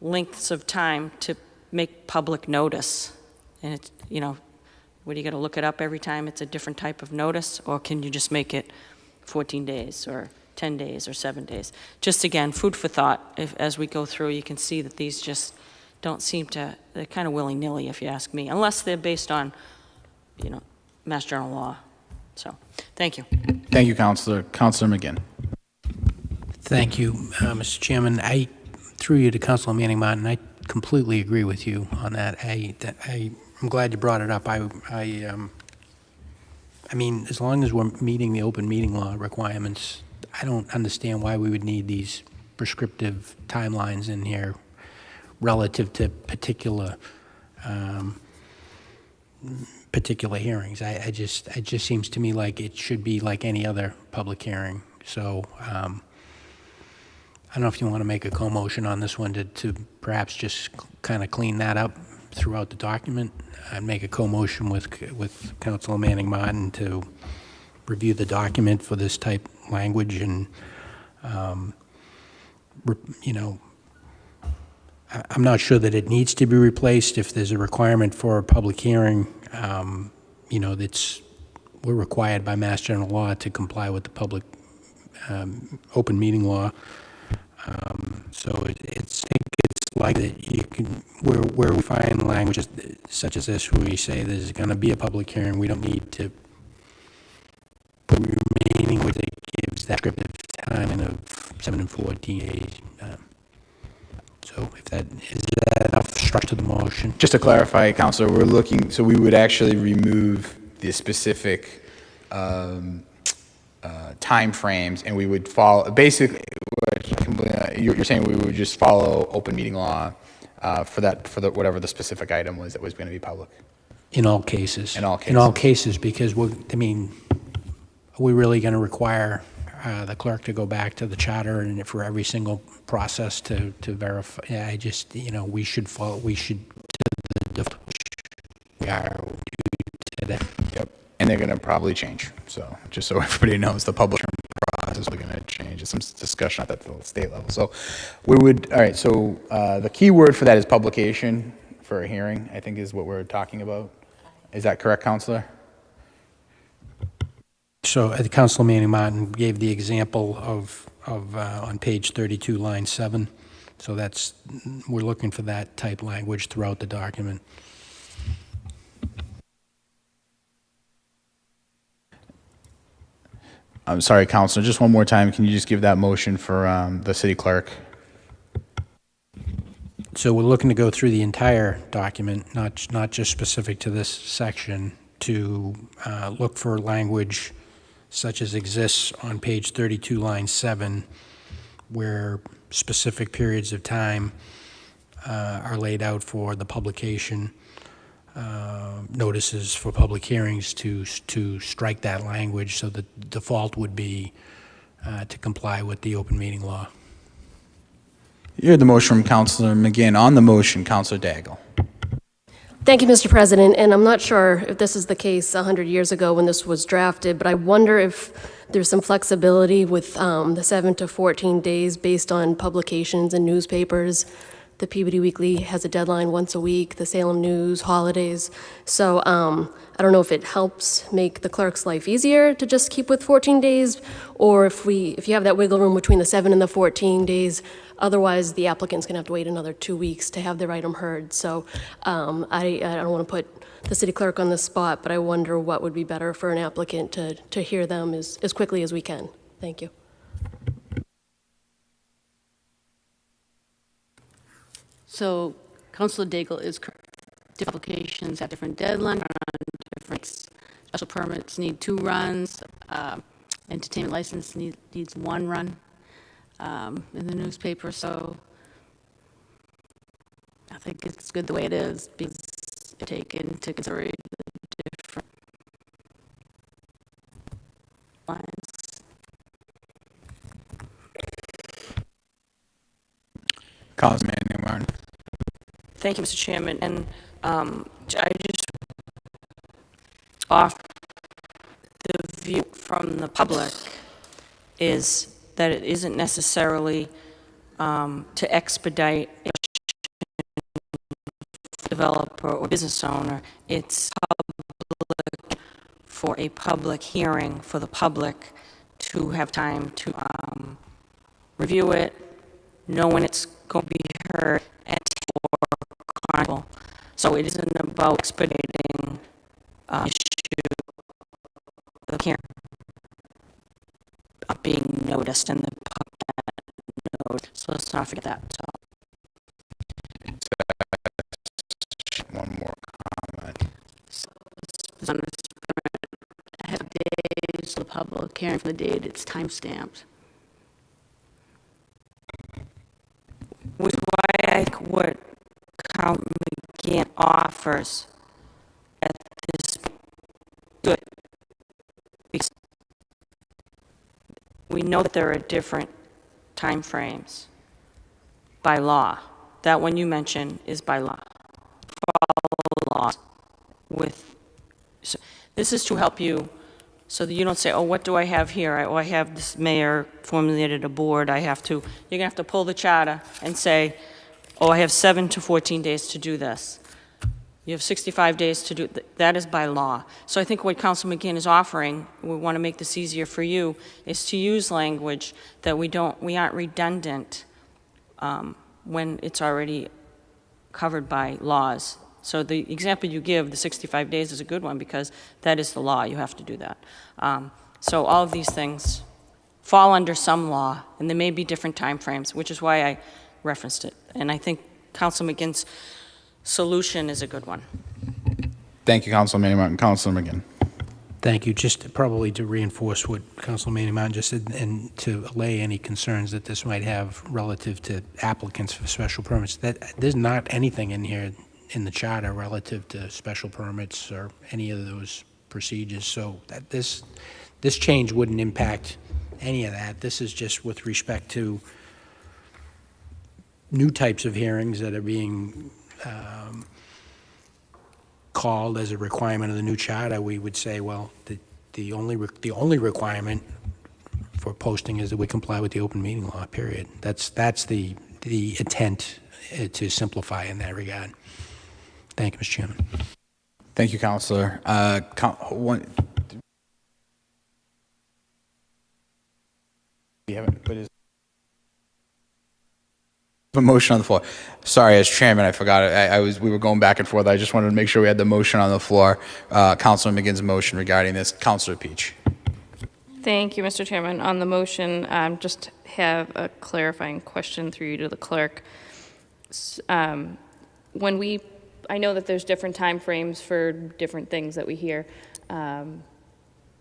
lengths of time to make public notice. And it's, you know, what, do you got to look it up every time it's a different type of notice? Or can you just make it 14 days or 10 days or 7 days? Just again, food for thought. As we go through, you can see that these just don't seem to, they're kind of willy-nilly, if you ask me, unless they're based on, you know, Mass General law. So, thank you. Thank you, Councilor. Councilor McGinn. Thank you, Mr. Chairman. I through you to Councilor Manning Martin. I completely agree with you on that. I'm glad you brought it up. I mean, as long as we're meeting the open meeting law requirements, I don't understand why we would need these prescriptive timelines in here relative to particular hearings. It just seems to me like it should be like any other public hearing. So I don't know if you want to make a co-motion on this one to perhaps just kind of clean that up throughout the document. I'd make a co-motion with Councilor Manning Martin to review the document for this type language and, you know, I'm not sure that it needs to be replaced. If there's a requirement for a public hearing, you know, we're required by Mass General law to comply with the public open meeting law. So I think it's like that you can, where we find languages such as this, where we say there's going to be a public hearing, we don't need to put remaining with it gives that descriptive time of 7 and 14 days. So if that is that enough structure to the motion. Just to clarify, Councilor, we're looking, so we would actually remove the specific time frames, and we would follow, basically, you're saying we would just follow open meeting law for whatever the specific item was that was going to be public? In all cases. In all cases. In all cases, because are we really going to require the clerk to go back to the charter and for every single process to verify? Yeah, I just, you know, we should follow, we are today. Yep. And they're going to probably change. So just so everybody knows, the public process is going to change. There's some discussion at the state level. So we would, all right, so the key word for that is publication for a hearing, I think is what we're talking about. Is that correct, Councilor? So Councilor Manning Martin gave the example of on page 32, line 7. So we're looking for that type language throughout the document. I'm sorry, Councilor, just one more time. Can you just give that motion for the city clerk? So we're looking to go through the entire document, not just specific to this section, to look for language such as exists on page 32, line 7, where specific periods of time are laid out for the publication notices for public hearings to strike that language. So the default would be to comply with the open meeting law. You heard the motion from Councilor McGinn. On the motion, Councilor Daigle. Thank you, Mr. President. And I'm not sure if this is the case 100 years ago when this was drafted, but I wonder if there's some flexibility with the 7 to 14 days based on publications in newspapers The Peabody Weekly has a deadline once a week, the Salem News, holidays. So I don't know if it helps make the clerk's life easier to just keep with 14 days, or if you have that wiggle room between the 7 and the 14 days. Otherwise, the applicant's going to have to wait another 2 weeks to have their item heard. So I don't want to put the city clerk on the spot, but I wonder what would be better for an applicant to hear them as quickly as we can. Thank you. So Councilor Daigle is correct. Different applications have different deadlines, different special permits need 2 runs, entertainment license needs 1 run in the newspaper, so I think it's good the way it is because it take into consideration the different lines. Councilman Martin. Thank you, Mr. Chairman. And I just offer the view from the public is that it isn't necessarily to expedite a developer or business owner. It's public for a public hearing for the public to have time to review it, know when it's going to be heard, and for chronicle. So it isn't about expediting issue the hearing being noticed in the public notice. So let's not forget that. So. One more comment. So I have days for the public hearing for the date it's time stamped. Which is why I like what Count McGann offers at this good. Because we know that there are different time frames by law. That one you mentioned is by law. Follow laws with. So this is to help you so that you don't say, oh, what do I have here? I have this mayor formulated a board. You're going to have to pull the charter and say, oh, I have 7 to 14 days to do this. You have 65 days to do that is by law. So I think what Council McGinn is offering, we want to make this easier for you, is to use language that we aren't redundant when it's already covered by laws. So the example you give, the 65 days, is a good one because that is the law. You have to do that. So all of these things fall under some law, and there may be different time frames, which is why I referenced it. And I think Council McGinn's solution is a good one. Thank you, Councilman Martin. Councilor McGinn. Thank you. Just probably to reinforce what Councilman Martin just said and to allay any concerns that this might have relative to applicants for special permits, that there's not anything in here in the charter relative to special permits or any of those procedures. So that this change wouldn't impact any of that. This is just with respect to new types of hearings that are being called as a requirement of the new charter. We would say, well, the only requirement for posting is that we comply with the open meeting law, period. That's the intent to simplify in that regard. Thank you, Mr. Chairman. Thank you, Councilor. A motion on the floor. Sorry, as chairman, I forgot it. We were going back and forth. I just wanted to make sure we had the motion on the floor. Councilor McGinn's motion regarding this. Councilor Peach. Thank you, Mr. Chairman. On the motion, just have a clarifying question through you to the clerk. I know that there's different time frames for different things that we hear.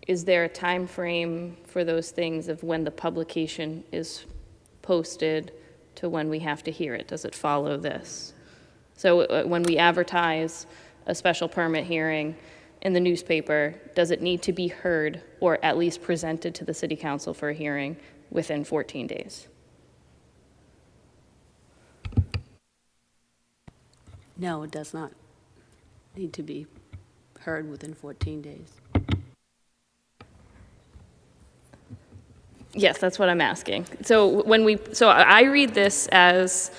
Is there a time frame for those things of when the publication is posted to when we have to hear it? Does it follow this? So when we advertise a special permit hearing in the newspaper, does it need to be heard or at least presented to the city council for a hearing within 14 days? No, it does not need to be heard within 14 days. Yes, that's what I'm asking. So I read this as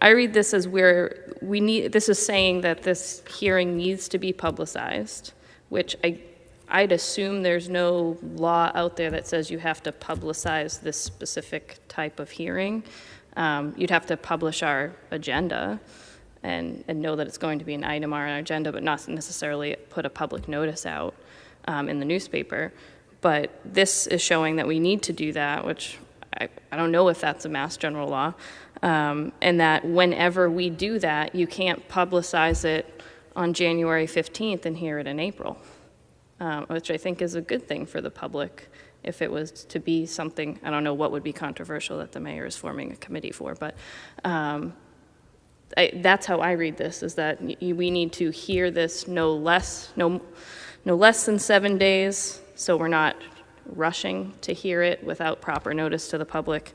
I read this as this is saying that this hearing needs to be publicized, which I'd assume there's no law out there that says you have to publicize this specific type of hearing. You'd have to publish our agenda and know that it's going to be an item on our agenda, but not necessarily put a public notice out in the newspaper. But this is showing that we need to do that, which I don't know if that's a Mass General law, and that whenever we do that, you can't publicize it on January 15th and hear it in April, which I think is a good thing for the public. If it was to be something, I don't know what would be controversial that the mayor is forming a committee for, but that's how I read this, is that we need to hear this no less than 7 days, so we're not rushing to hear it without proper notice to the public,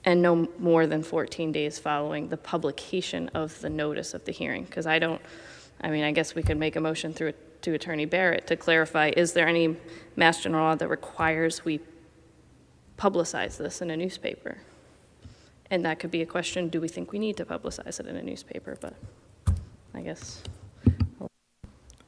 and no more than 14 days following the publication of the notice of the hearing. Because I guess we could make a motion to Attorney Barrett to clarify, is there any Mass General law that requires we publicize this in a newspaper? And that could be a question, do we think we need to publicize it in a newspaper? But I guess.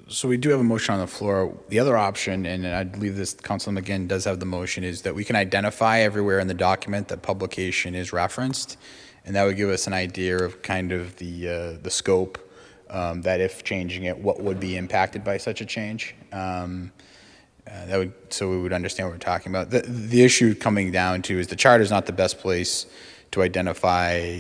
So we do have a motion on the floor. The other option, and I believe this, Councilman McGinn does have the motion, is that we can identify everywhere in the document that publication is referenced, and that would give us an idea of kind of the scope, that if changing it, what would be impacted by such a change. So we would understand what we're talking about. The issue coming down to is the charter is not the best place to identify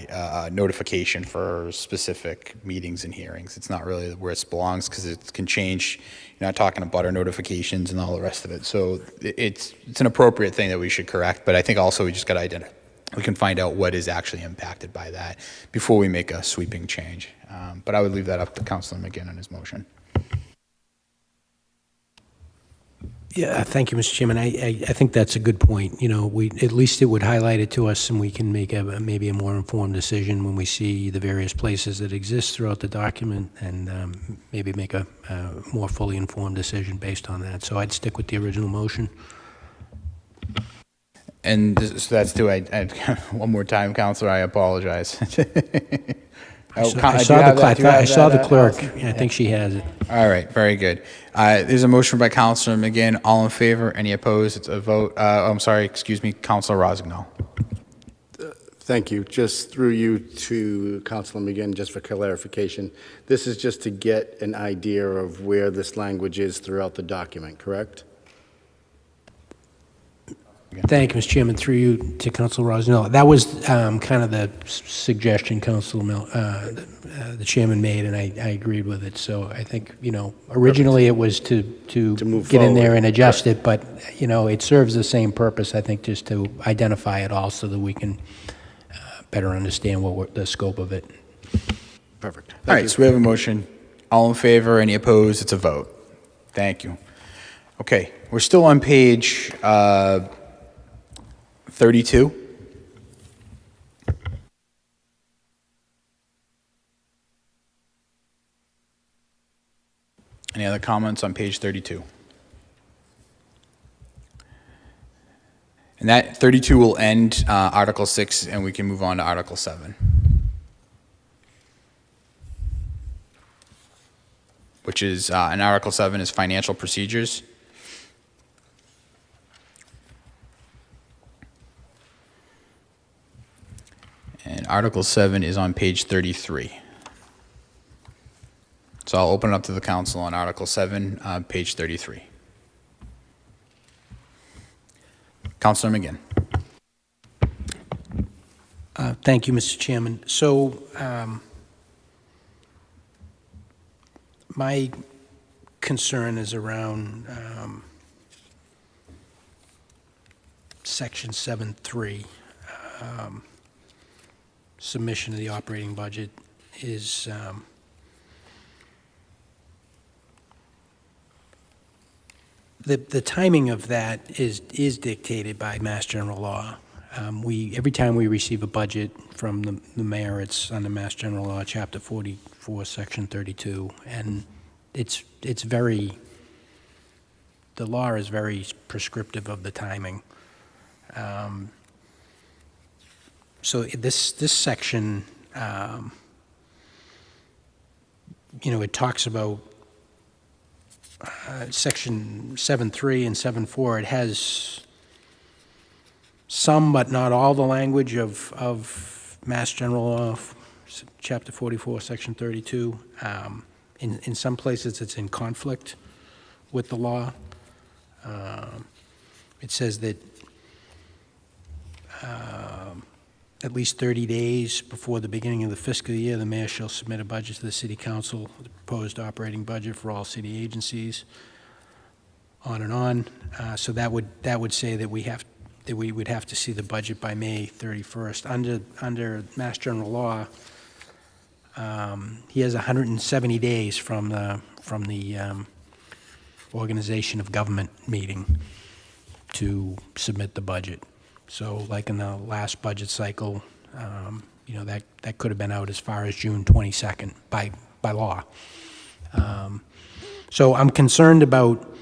notification for specific meetings and hearings. It's not really where it belongs because it can change. You're not talking about butter notifications and all the rest of it. So it's an appropriate thing that we should correct, but I think also we just got to identify. We can find out what is actually impacted by that before we make a sweeping change. But I would leave that up to Councilor McGinn on his motion. Yeah, thank you, Mr. Chairman. I think that's a good point. At least it would highlight it to us, and we can make maybe a more informed decision when we see the various places that exist throughout the document, and maybe make a more fully informed decision based on that. So I'd stick with the original motion. And so that's one more time, Councilor, I apologize. I saw the clerk. I think she has it. All right, very good. There's a motion by Councilor McGinn. All in favor? Any opposed? It's a vote. Councilor Rossignol. Thank you. Just through you to Councilor McGinn, just for clarification, this is just to get an idea of where this language is throughout the document, correct? Thank you, Mr. Chairman. Through you to Councilor Rossignol. That was kind of the suggestion the chairman made, and I agreed with it. So I think, originally it was to move get in there forward. and adjust it, but, it serves the same purpose, I think, just to identify it all so that we can better understand the scope of it. Perfect. All right, so we have a motion. All in favor? Any opposed? It's a vote. Thank you. Okay, we're still on page 32. Any other comments on page 32? And that 32 will end Article 6, and we can move on to Article 7, which is, and Article 7 is financial procedures. And Article 7 is on page 33. So I'll open it up to the council on Article 7, page 33. Councilor McGinn. Thank you, Mr. Chairman. So my concern is around Section 7.3. Submission of the operating budget is the timing of that is dictated by Mass General law. Every time we receive a budget from the mayor, it's under Mass General Law, Chapter 44, Section 32, and the law is very prescriptive of the timing. So this section it talks about section 7.3 and 7.4. It has some, but not all, the language of Mass General Law, Chapter 44, Section 32. In some places, it's in conflict with the law. It says that at least 30 days before the beginning of the fiscal year, the mayor shall submit a budget to the city council, the proposed operating budget for all city agencies, on and on. So that would say that we would have to see the budget by May 31st. Under Mass General Law, he has 170 days from the organization of government meeting to submit the budget. So like in the last budget cycle, that could have been out as far as June 22nd by law. So I'm concerned about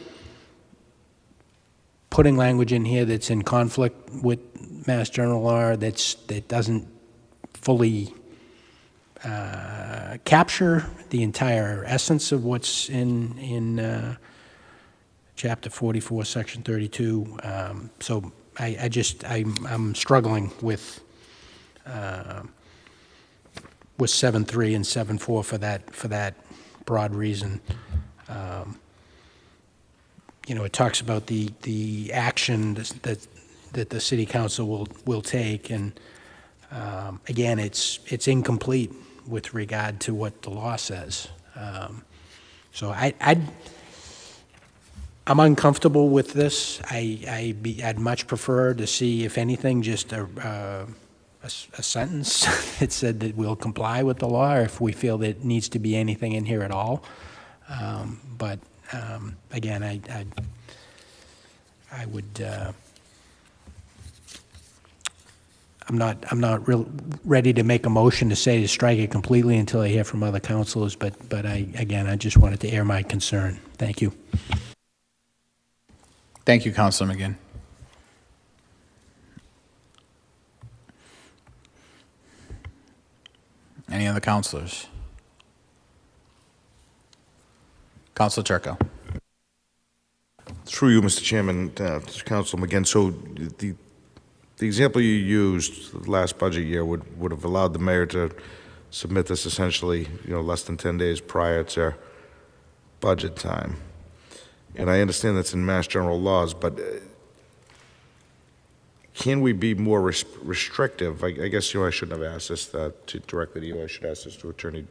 putting language in here that's in conflict with Mass General Law, that doesn't fully capture the entire essence of what's in Chapter 44, Section 32. So I'm struggling with 7.3 and 7.4 for that broad reason. It talks about the action that the city council will take, and again, it's incomplete with regard to what the law says. So I'm uncomfortable with this. I'd much prefer to see, if anything, just a sentence that said that we'll comply with the law, or if we feel that it needs to be anything in here at all. But again, I would. I'm not real ready to make a motion to say to strike it completely until I hear from other councilors. But I just wanted to air my concern. Thank you. Thank you, Councilor McGinn. Any other councilors? Councilor Turco. Through you, Mr. Chairman, to Councilor McGinn, so the example you used last budget year would have allowed the mayor to submit this essentially, less than 10 days prior to budget time. And I understand that's in Mass General laws, but can we be more restrictive? I guess, I shouldn't have asked this directly to you. I should ask this to Attorney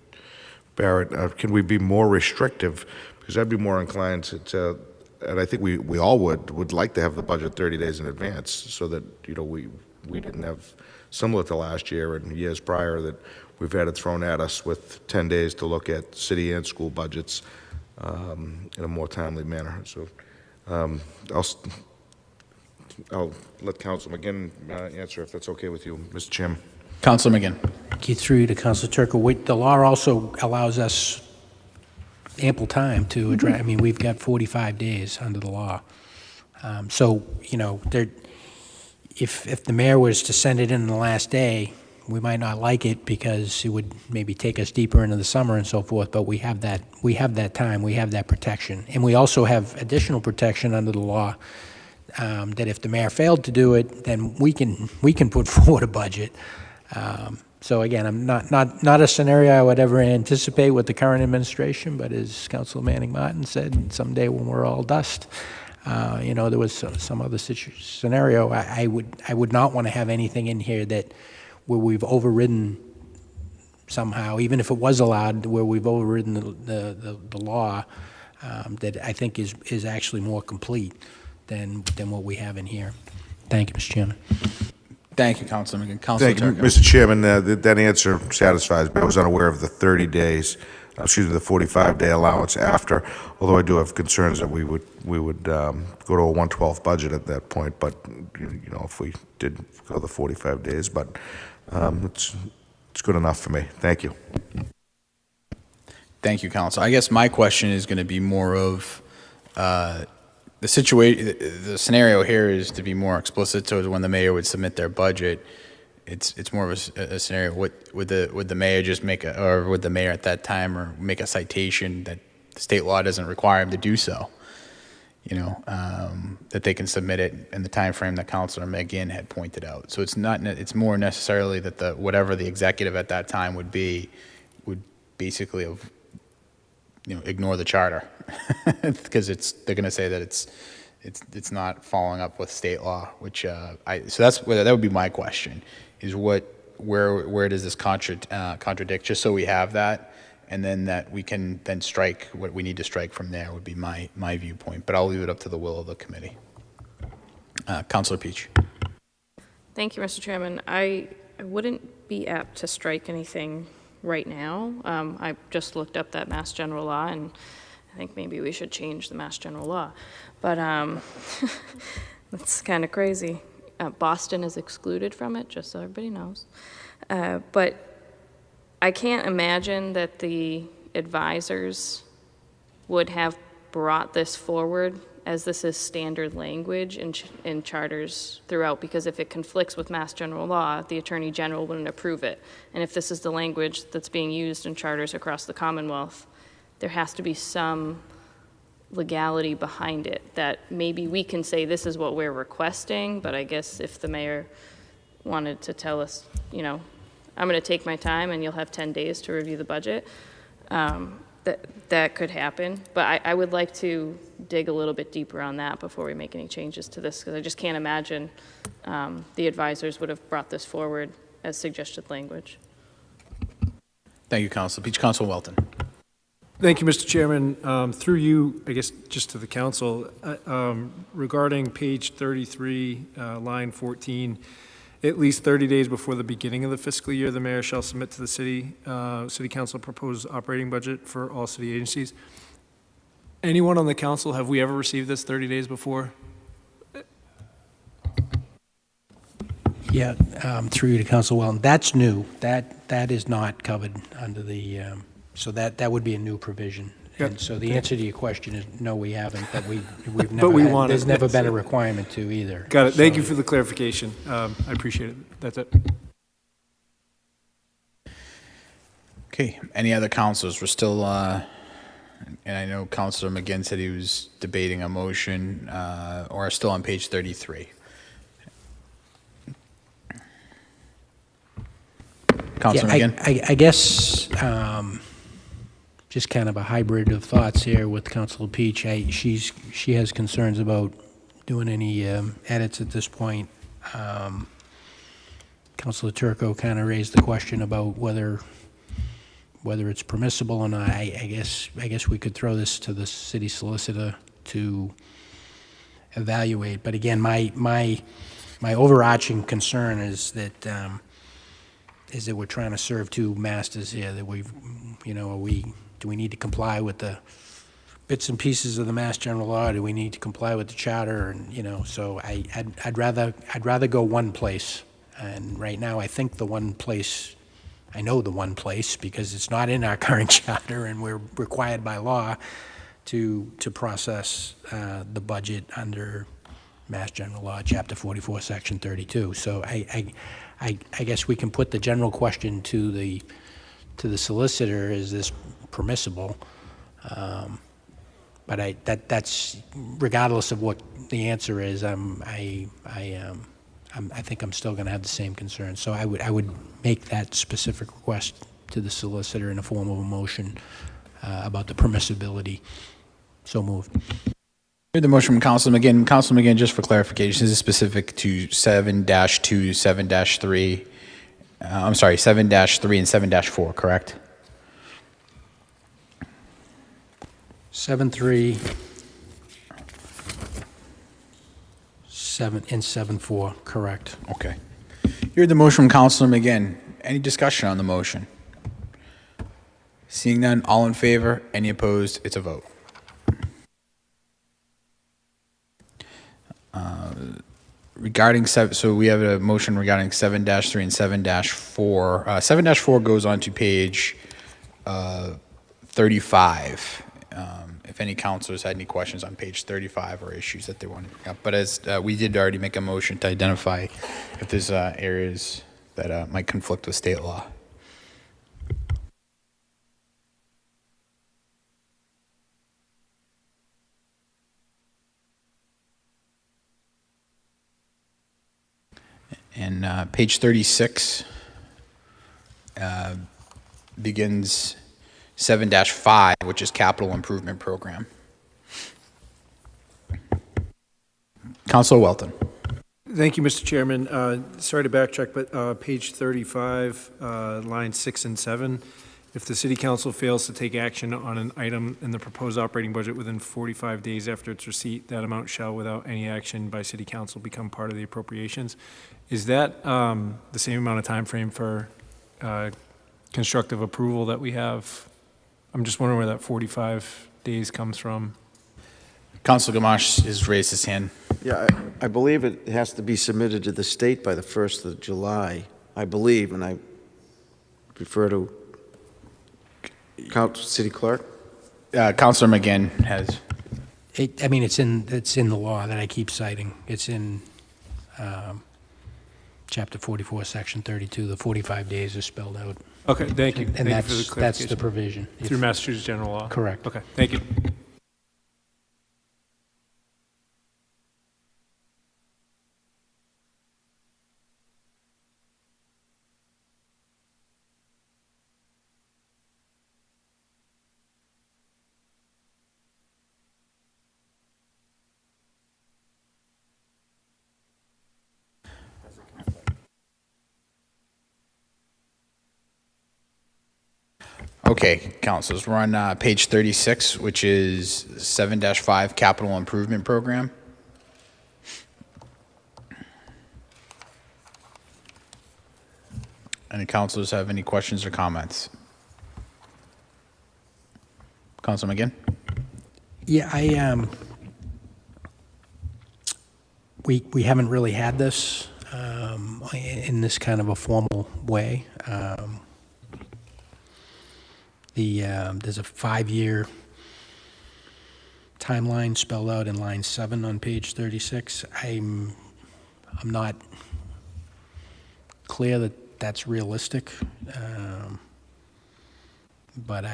Barrett. Can we be more restrictive? Because I'd be more inclined to and I think we all would like to have the budget 30 days in advance, so that, we didn't have, similar to last year and years prior, that we've had it thrown at us with 10 days to look at city and school budgets in a more timely manner. So I'll let Councilor McGinn answer, if that's okay with you, Mr. Chairman. Councilor McGinn. Through you to Councilor Turco. The law also allows us ample time to address. I mean, we've got 45 days under the law. So, if the mayor was to send it in the last day, we might not like it because it would maybe take us deeper into the summer and so forth. But we have that time, we have that protection, and we also have additional protection under the law that if the mayor failed to do it, then we can put forward a budget. So again, I'm not a scenario I would ever anticipate with the current administration, but as Councilor Manning Martin said, someday when we're all dust, there was some other scenario. I would not want to have anything in here where we've overridden somehow, even if it was allowed, where we've overridden the law that I think is actually more complete than what we have in here. Thank you, Mr. Chairman. Thank you, Councilor McGinn. Councilor Thank you, Turco. Mr. Chairman. That answer satisfies me. I was unaware of the 30 days, the 45-day allowance after, although I do have concerns that we would go to a 112 budget at that point, but, if we did go the 45 days, but it's good enough for me. Thank you. Thank you, Council. I guess my question is going to be more of the scenario here is to be more explicit, so when the mayor would submit their budget, it's more of a scenario. Would the mayor just or would the mayor at that time or make a citation that the state law doesn't require him to do so? That they can submit it in the time frame that Councilor McGinn had pointed out. So it's more necessarily that whatever the executive at that time would basically ignore the charter because they're going to say that it's not following up with state law, which so that would be my question is where does this contradict, just so we have that, and then that we can then strike what we need to strike from there would be my viewpoint, but I'll leave it up to the will of the committee. Councilor Peach. Thank you, Mr. Chairman. I wouldn't be apt to strike anything right now. I just looked up that Mass General Law, and I think maybe we should change the Mass General Law. But that's kind of crazy. Boston is excluded from it, just so everybody knows. But I can't imagine that the advisors would have brought this forward, as this is standard language in charters throughout, because if it conflicts with Mass General Law, the Attorney General wouldn't approve it. And if this is the language that's being used in charters across the Commonwealth, there has to be some legality behind it that maybe we can say this is what we're requesting, but I guess if the mayor wanted to tell us, I'm going to take my time and you'll have 10 days to review the budget, that could happen. But I would like to dig a little bit deeper on that before we make any changes to this, because I just can't imagine the advisors would have brought this forward as suggested language. Thank you, Council Peach. Council Welton. Thank you, Mr. Chairman. Through you, I guess, just to the council, regarding page 33, line 14, at least 30 days before the beginning of the fiscal year, the mayor shall submit to the city council proposed operating budget for all city agencies. Anyone on the council, have we ever received this 30 days before? Yeah, through you to Council Welton. That's new. That is not covered under the, so that would be a new provision. Yep. And so the answer to your question is no, we haven't, but we've But never, we want there's it. never been a requirement to either. Got it. Thank So- you for the clarification. I appreciate it. That's it. Okay, any other councilors? We're still, and I know Councilor McGinn said he was debating a motion, or still on page 33. Councilor Yeah, McGinn? I guess just kind of a hybrid of thoughts here with Councilor Peach. She has concerns about doing any edits at this point. Councilor Turco kind of raised the question about whether it's permissible or not. I guess we could throw this to the city solicitor to evaluate. But again, my overarching concern is that we're trying to serve two masters here. That do we need to comply with the bits and pieces of the Mass General Law? Do we need to comply with the charter? And so I'd rather go one place. And right now, I think I know the one place because it's not in our current charter, and we're required by law to process the budget under Mass General Law, Chapter 44, Section 32. So I guess we can put the general question to the solicitor: is this permissible? But that's regardless of what the answer is. I think I'm still going to have the same concerns. So I would make that specific request to the solicitor in the form of a motion about the permissibility. So moved. Heard the motion from Councilor McGinn. Councilor McGinn, just for clarification, this is specific to 7-2, 7-3. I'm sorry, 7-3 and 7-4, correct? 7.3, 7 and 7.4, correct. Okay. You heard the motion from Councilor McGinn. Any discussion on the motion? Seeing none, all in favor, any opposed, it's a vote. So we have a motion regarding 7-3 and 7-4. 7-4 goes on to page 35. If any councilors had any questions on page 35 or issues that they wanted to bring up. But as we did already make a motion to identify if there's areas that might conflict with state law. And page 36 begins 7-5, which is capital improvement program. Councilor Welton. Thank you, Mr. Chairman. Sorry to backtrack, but page 35, lines 6 and 7, if the city council fails to take action on an item in the proposed operating budget within 45 days after its receipt, that amount shall, without any action by city council, become part of the appropriations. Is that the same amount of time frame for constructive approval that we have? I'm just wondering where that 45 days comes from. Councilor Gamache has raised his hand. Yeah, I believe it has to be submitted to the state by the 1st of July, I believe, and I refer to City Clerk. Councilor McGinn has. I mean, it's in the law that I keep citing. It's in Chapter 44, Section 32. The 45 days is spelled out. Okay, thank you. And Thank you for the that's clarification. the provision. Through Massachusetts general law? Correct. Okay, thank you. Okay, councilors, we're on page 36, which is 7-5 capital improvement program. Any councilors have any questions or comments? Councilor McGinn? Yeah, we haven't really had this in this kind of a formal way. There's a 5-year timeline spelled out in line 7 on page 36. I'm not clear that that's realistic, but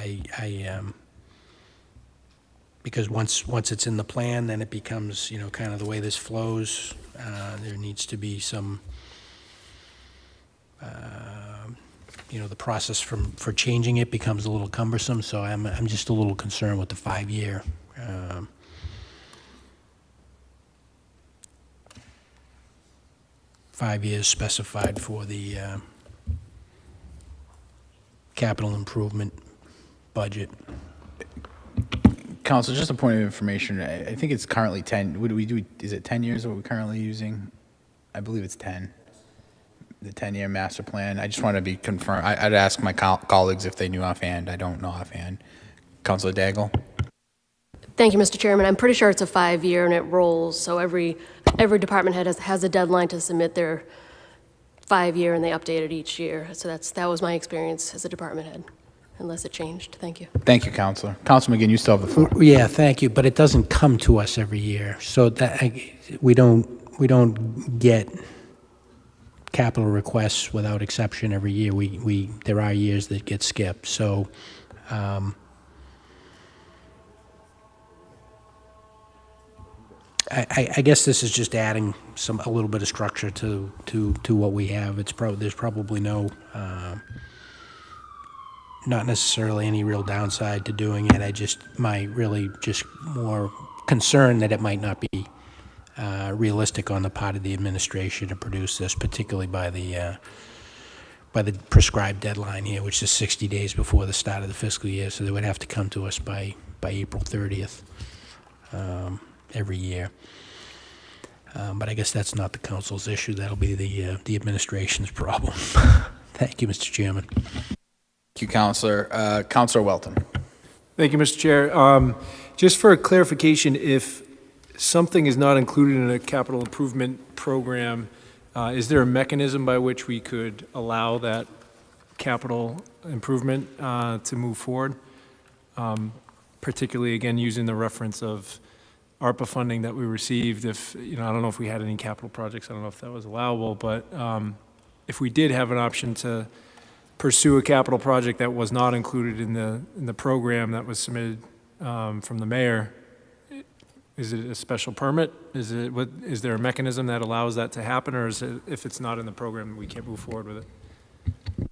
because once it's in the plan, then it becomes, kind of the way this flows. There needs to be some, the process for changing it becomes a little cumbersome, so I'm just a little concerned with the 5-year. 5 years specified for the capital improvement budget. Council, just a point of information. I think it's currently 10. What do we do? Is it 10 years what we're currently using? I believe it's 10. The 10-year master plan. I just want to be confirmed. I'd ask my colleagues if they knew offhand. I don't know offhand. Councilor Daigle? Thank you, Mr. Chairman. I'm pretty sure it's a 5-year and it rolls, so every department head has a deadline to submit their 5-year, and they update it each year. So that was my experience as a department head, unless it changed. Thank you. Thank you, Councilor. Councilor McGinn, you still have the floor. Yeah, thank you, but it doesn't come to us every year, so that we don't get capital requests without exception every year. There are years that get skipped, so I guess this is just adding a little bit of structure to what we have. There's probably no, not necessarily any real downside to doing it. Really just more concerned that it might not be realistic on the part of the administration to produce this, particularly by the prescribed deadline here, which is 60 days before the start of the fiscal year. So they would have to come to us by April 30th every year. But I guess that's not the council's issue. That'll be the administration's problem. Thank you, Mr. Chairman. Thank you, Councilor. Councilor Welton. Thank you, Mr. Chair. Just for clarification, if something is not included in a capital improvement program, is there a mechanism by which we could allow that capital improvement to move forward? Particularly, again, using the reference of ARPA funding that we received. I don't know if we had any capital projects, I don't know if that was allowable, but if we did have an option to pursue a capital project that was not included in the program that was submitted from the mayor, is it a special permit? Is there a mechanism that allows that to happen, or is it, if it's not in the program, we can't move forward with it?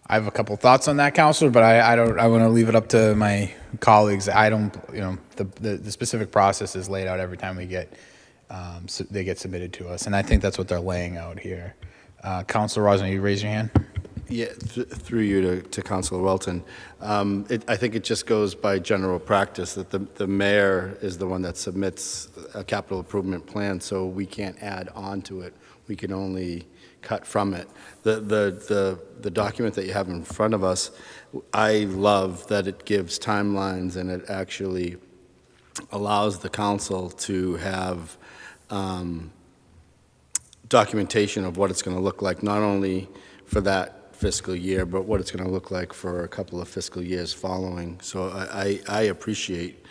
I have a couple thoughts on that, Counselor, but I want to leave it up to my colleagues. I don't, the specific process is laid out every time we get, they get submitted to us, and I think that's what they're laying out here. Counselor Rosen, you raise your hand? Yeah, through you to Councilor Welton. I think it just goes by general practice that the mayor is the one that submits a capital improvement plan, so we can't add on to it. We can only cut from it. The document that you have in front of us, I love that it gives timelines and it actually allows the council to have documentation of what it's going to look like, not only for that fiscal year, but what it's going to look like for a couple of fiscal years following. So I appreciate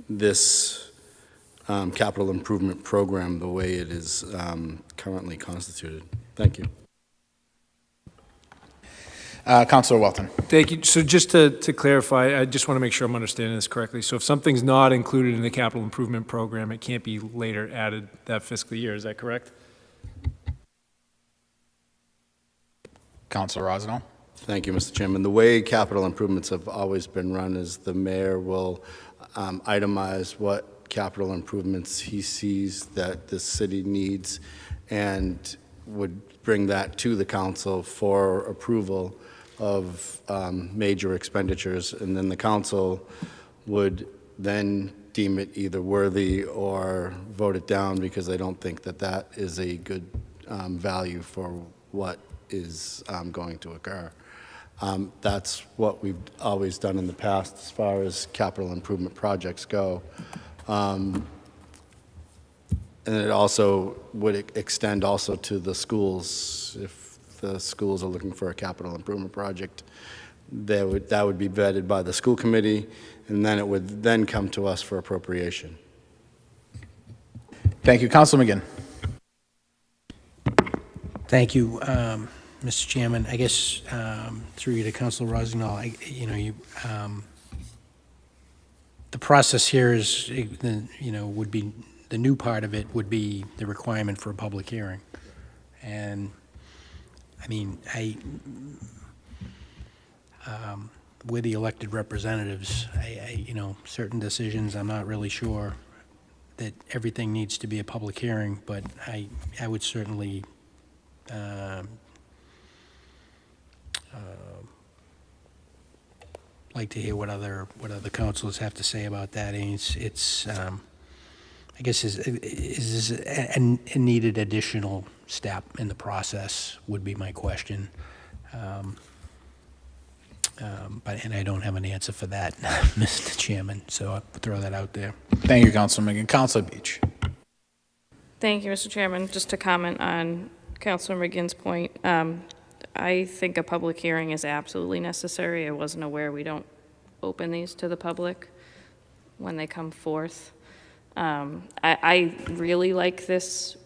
this capital improvement program the way it is currently constituted. Thank you. Counselor Welton. Thank you. So just to clarify, I just want to make sure I'm understanding this correctly. So if something's not included in the capital improvement program, it can't be later added that fiscal year. Is that correct? Counselor Rosenthal. Thank you, Mr. Chairman. The way capital improvements have always been run is the mayor will itemize what capital improvements he sees that the city needs and would bring that to the council for approval of major expenditures, and then the council would then deem it either worthy or vote it down because they don't think that that is a good value for what is going to occur. That's what we've always done in the past as far as capital improvement projects go. And it also would extend also to the schools. If the schools are looking for a capital improvement project, that would be vetted by the school committee, and then it would then come to us for appropriation. Thank you. Councilor McGinn. Thank you, Mr. Chairman. I guess through you to Councilor Rosenthal, the process here is, would be, the new part of it would be the requirement for a public hearing. And, I mean, we're the elected representatives. Certain decisions, I'm not really sure that everything needs to be a public hearing, but I would certainly like to hear what other councilors have to say about that. And it's I guess is this a needed additional step in the process would be my question. And I don't have an answer for that, Mr. Chairman, so I'll throw that out there. Thank you, Councilor McGinn. Councilor Beach. Thank you, Mr. Chairman. Just to comment on Councilor McGinn's point, I think a public hearing is absolutely necessary. I wasn't aware we don't open these to the public when they come forth. I really like this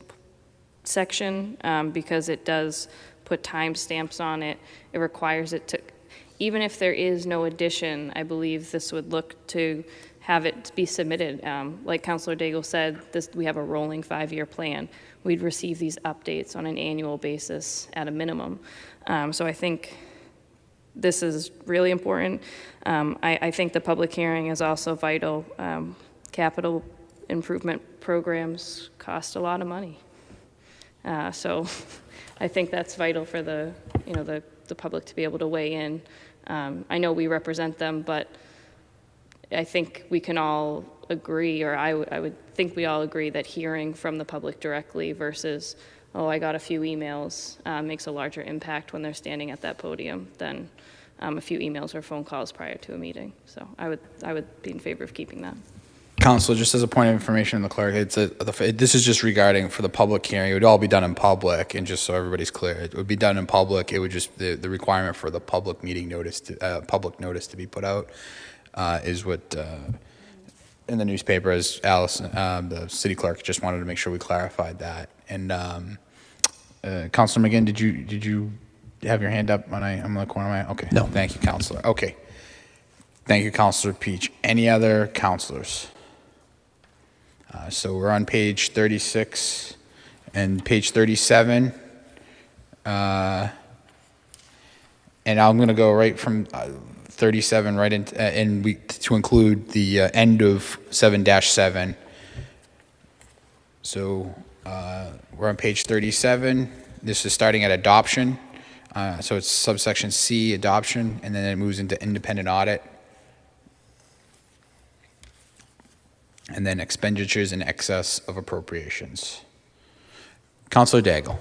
section because it does put timestamps on it. It requires it to, even if there is no addition, I believe this would look to have it be submitted. Like Councilor Daigle said, we have a rolling 5-year plan. We'd receive these updates on an annual basis at a minimum. So I think this is really important. I think the public hearing is also vital. Capital improvement programs cost a lot of money. So I think that's vital for the public to be able to weigh in. I know we represent them, but I think we can all agree, or I would think we all agree, that hearing from the public directly versus, oh, I got a few emails, makes a larger impact when they're standing at that podium than a few emails or phone calls prior to a meeting. So I would be in favor of keeping that. Councilor, just as a point of information, the clerk, this is just regarding for the public hearing. It would all be done in public, and just so everybody's clear, it would be done in public. It would just the requirement for the public meeting notice, public notice to be put out, is what in the newspaper, as Alice, the city clerk, just wanted to make sure we clarified that. And Councilor McGinn, did you have your hand up when I'm in the corner of my? Okay. No. Thank you, Councilor. Okay. Thank you, Councilor Peach. Any other councilors? So we're on page 36 and page 37. And I'm going to go right from 37 right into, and we, to include the end of 7-7. So we're on page 37. This is starting at adoption. So it's subsection C, adoption, and then it moves into independent audit. And then expenditures in excess of appropriations. Councilor Daigle.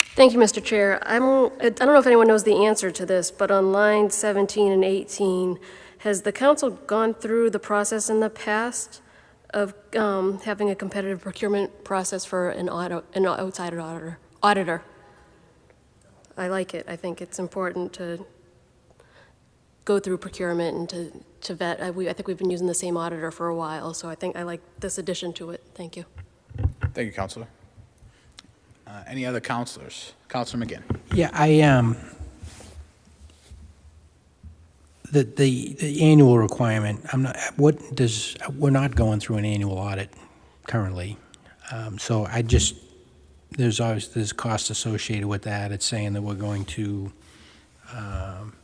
Thank you, Mr. Chair. I don't know if anyone knows the answer to this, but on line 17 and 18, has the council gone through the process in the past of having a competitive procurement process for an outside auditor? I like it. I think it's important to go through procurement and to vet. I think we've been using the same auditor for a while, so I like this addition to it. Thank you. Thank you, Councilor. Any other councilors? Councilor McGinn. Yeah, the annual requirement, we're not going through an annual audit currently. So there's cost associated with that. It's saying that we're going to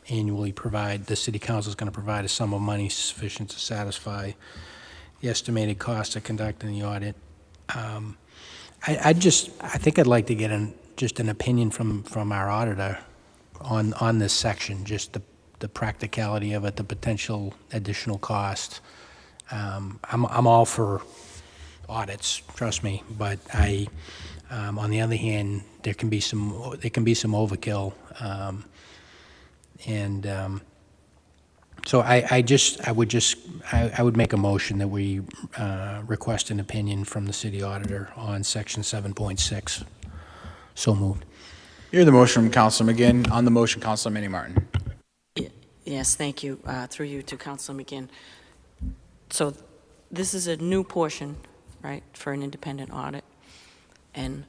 annually the city council is going to provide a sum of money sufficient to satisfy the estimated cost of conducting the audit. I think I'd like to get just an opinion from our auditor on this section, just the practicality of it, the potential additional cost. I'm all for audits, trust me, but on the other hand, there can be some overkill, so I would make a motion that we request an opinion from the city auditor on section 7.6. So moved. You hear the motion from Councilor McGinn. On the motion, Councilor Minnie Martin. Yes, thank you. Through you to Councilor McGinn. So this is a new portion, right, for an independent audit. And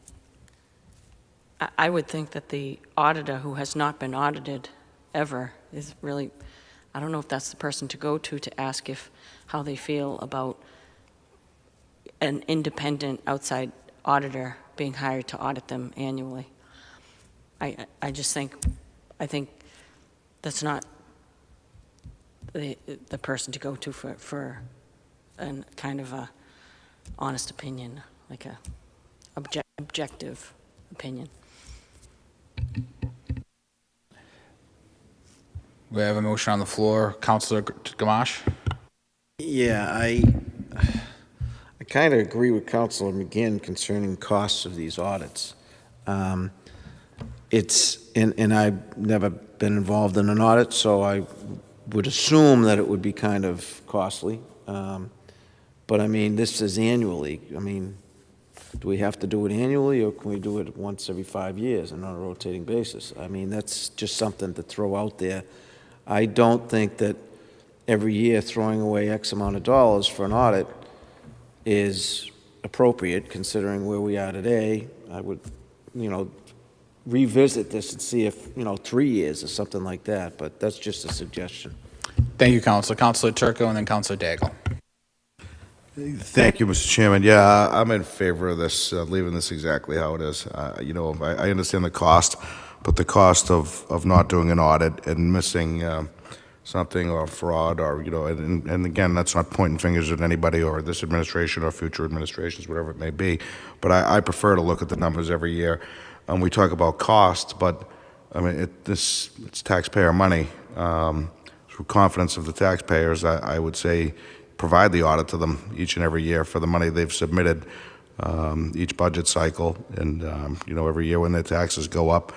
I would think that the auditor who has not been audited ever is really, I don't know if that's the person to go to ask how they feel about an independent outside auditor being hired to audit them annually. I think that's not the person to go to for a kind of a honest opinion, like a objective opinion. We have a motion on the floor. Councilor Gamache? Yeah, I kind of agree with Councilor McGinn concerning costs of these audits. And I've never been involved in an audit, so I would assume that it would be kind of costly. But I mean, this is annually. I mean, do we have to do it annually, or can we do it once every 5 years and on a rotating basis? I mean, that's just something to throw out there. I don't think that every year throwing away X amount of dollars for an audit is appropriate, considering where we are today. I would, revisit this and see if, 3 years or something like that, but that's just a suggestion. Thank you, Councilor. Councilor Turco and then Councilor Daigle. Thank you, Mr. Chairman. Yeah, I'm in favor of this, leaving this exactly how it is. I understand the cost, but the cost of not doing an audit and missing something or fraud or, and again, that's not pointing fingers at anybody or this administration or future administrations, whatever it may be, but I prefer to look at the numbers every year. We talk about costs, but I mean, it's taxpayer money. Through confidence of the taxpayers, I would say provide the audit to them each and every year for the money they've submitted each budget cycle. And, every year when their taxes go up,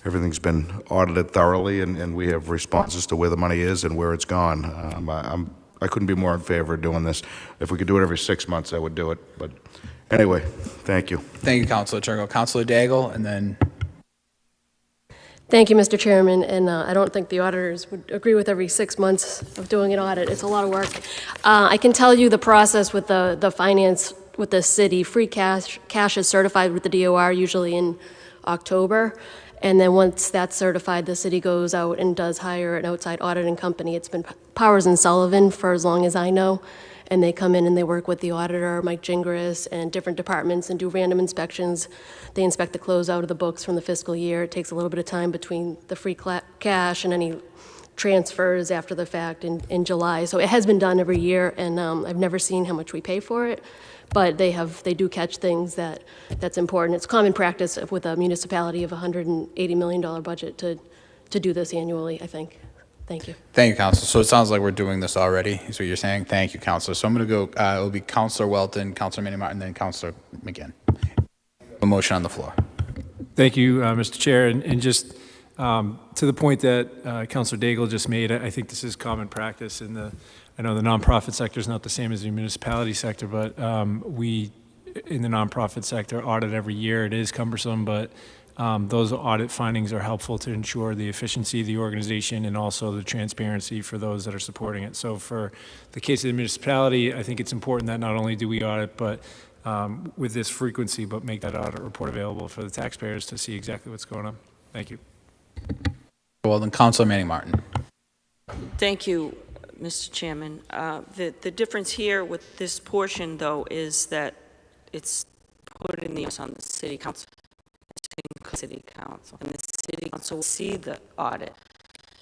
everything's been audited thoroughly and we have responses to where the money is and where it's gone. I couldn't be more in favor of doing this. If we could do it every 6 months, I would do it. But anyway, thank you. Thank you, Councilor Turco. Councilor Daigle and then... Thank you, Mr. Chairman, and I don't think the auditors would agree with every 6 months of doing an audit. It's a lot of work. I can tell you the process with the finance with the city. Free cash is certified with the DOR usually in October, and then once that's certified, the city goes out and does hire an outside auditing company. It's been Powers and Sullivan for as long as I know, and they come in and they work with the auditor, Mike Gingras, and different departments and do random inspections. They inspect the closeout of the books from the fiscal year. It takes a little bit of time between the free cash and any transfers after the fact in July. So it has been done every year, and I've never seen how much we pay for it, but they do catch things that's important. It's common practice with a municipality of $180 million budget to do this annually, I think. Thank you. Thank you, Council. So it sounds like we're doing this already, is what you're saying. Thank you, Councilor. So I'm going to go, it'll be Councilor Welton, Councilor Manning Martin, then Councilor McGinn. A motion on the floor. Thank you, Mr. Chair. And just to the point that Councilor Daigle just made, I think this is common practice in I know the nonprofit sector is not the same as the municipality sector, but we, in the nonprofit sector, audit every year. It is cumbersome, but those audit findings are helpful to ensure the efficiency of the organization and also the transparency for those that are supporting it. So for the case of the municipality, I think it's important that not only do we audit, but with this frequency, but make that audit report available for the taxpayers to see exactly what's going on. Thank you. Well, then Councilor Manning Martin. Thank you, Mr. Chairman. The difference here with this portion, though, is that it's put in on the city council. And the city council will see the audit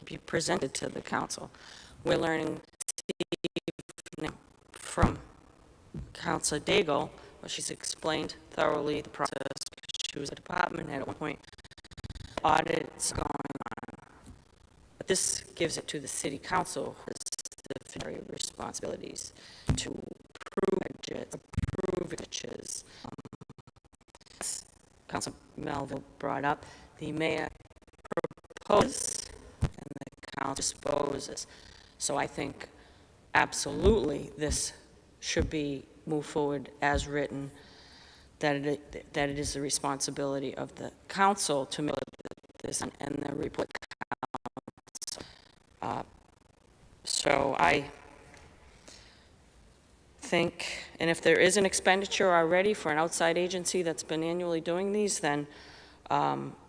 be presented to the council. We're learning from Councilor Daigle, well, she's explained thoroughly the process. She was a department head at one point. Audits going on. But this gives it to the city council, who has the very responsibilities to approve budgets. Councilor Melville brought up, the mayor proposes and the council disposes. So I think absolutely this should be moved forward as written, that it is the responsibility of the council to make this and the report council. So I think, and if there is an expenditure already for an outside agency that's been annually doing these, then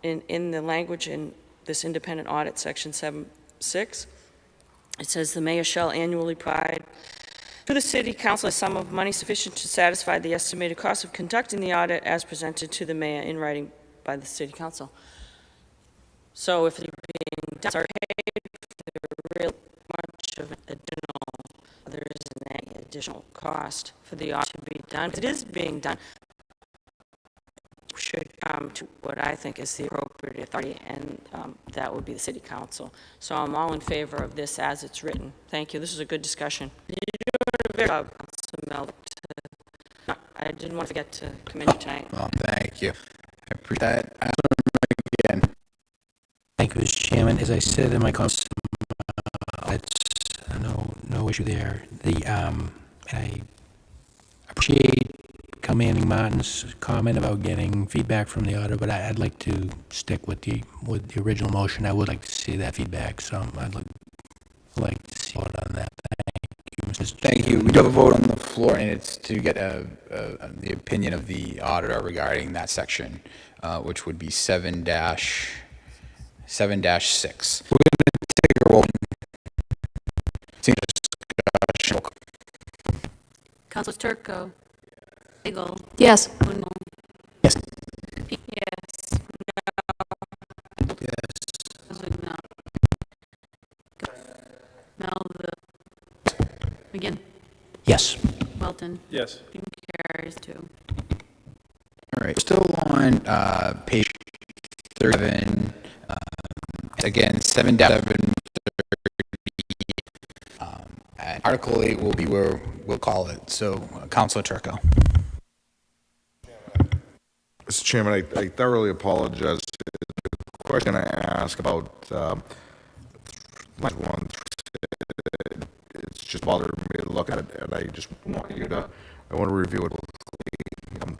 in the language in this independent audit section 7.6, it says the mayor shall annually provide to the city council a sum of money sufficient to satisfy the estimated cost of conducting the audit as presented to the mayor in writing by the city council. So if they're being done, are paid, for really much of an additional, there isn't any additional cost for the audit to be done. It is being done. Should come to what I think is the appropriate authority, and that would be the city council. So I'm all in favor of this as it's written. Thank you. This is a good discussion. You're doing a very good job, Councilor Melville. I didn't want to forget to commend you tonight. Well, thank you. I appreciate that. Again. Thank you, Mr. Chairman. As I said in my comments, it's no issue there. And I appreciate Manning Martin's comment about getting feedback from the auditor, but I'd like to stick with the original motion. I would like to see that feedback, so I'd like to see vote on that. Thank you, Mr. Thank you. We do have a vote on the floor, and it's to get the opinion of the auditor regarding that section, which would be 7-6. We're going to take a roll. Councilor Turco. Daigle. Yes. O'Neill. Yes. Yes. No. Yes. No. Melville. Again. Yes. Welton. Yes. Carries too. All right. Still on page 37. Again, 7-7. Article 8 will be where we'll call it. So, Councilor Turco. Mr. Chairman, I thoroughly apologize. The question I asked about last one, it's just bothering me to look at it, and I just want to review it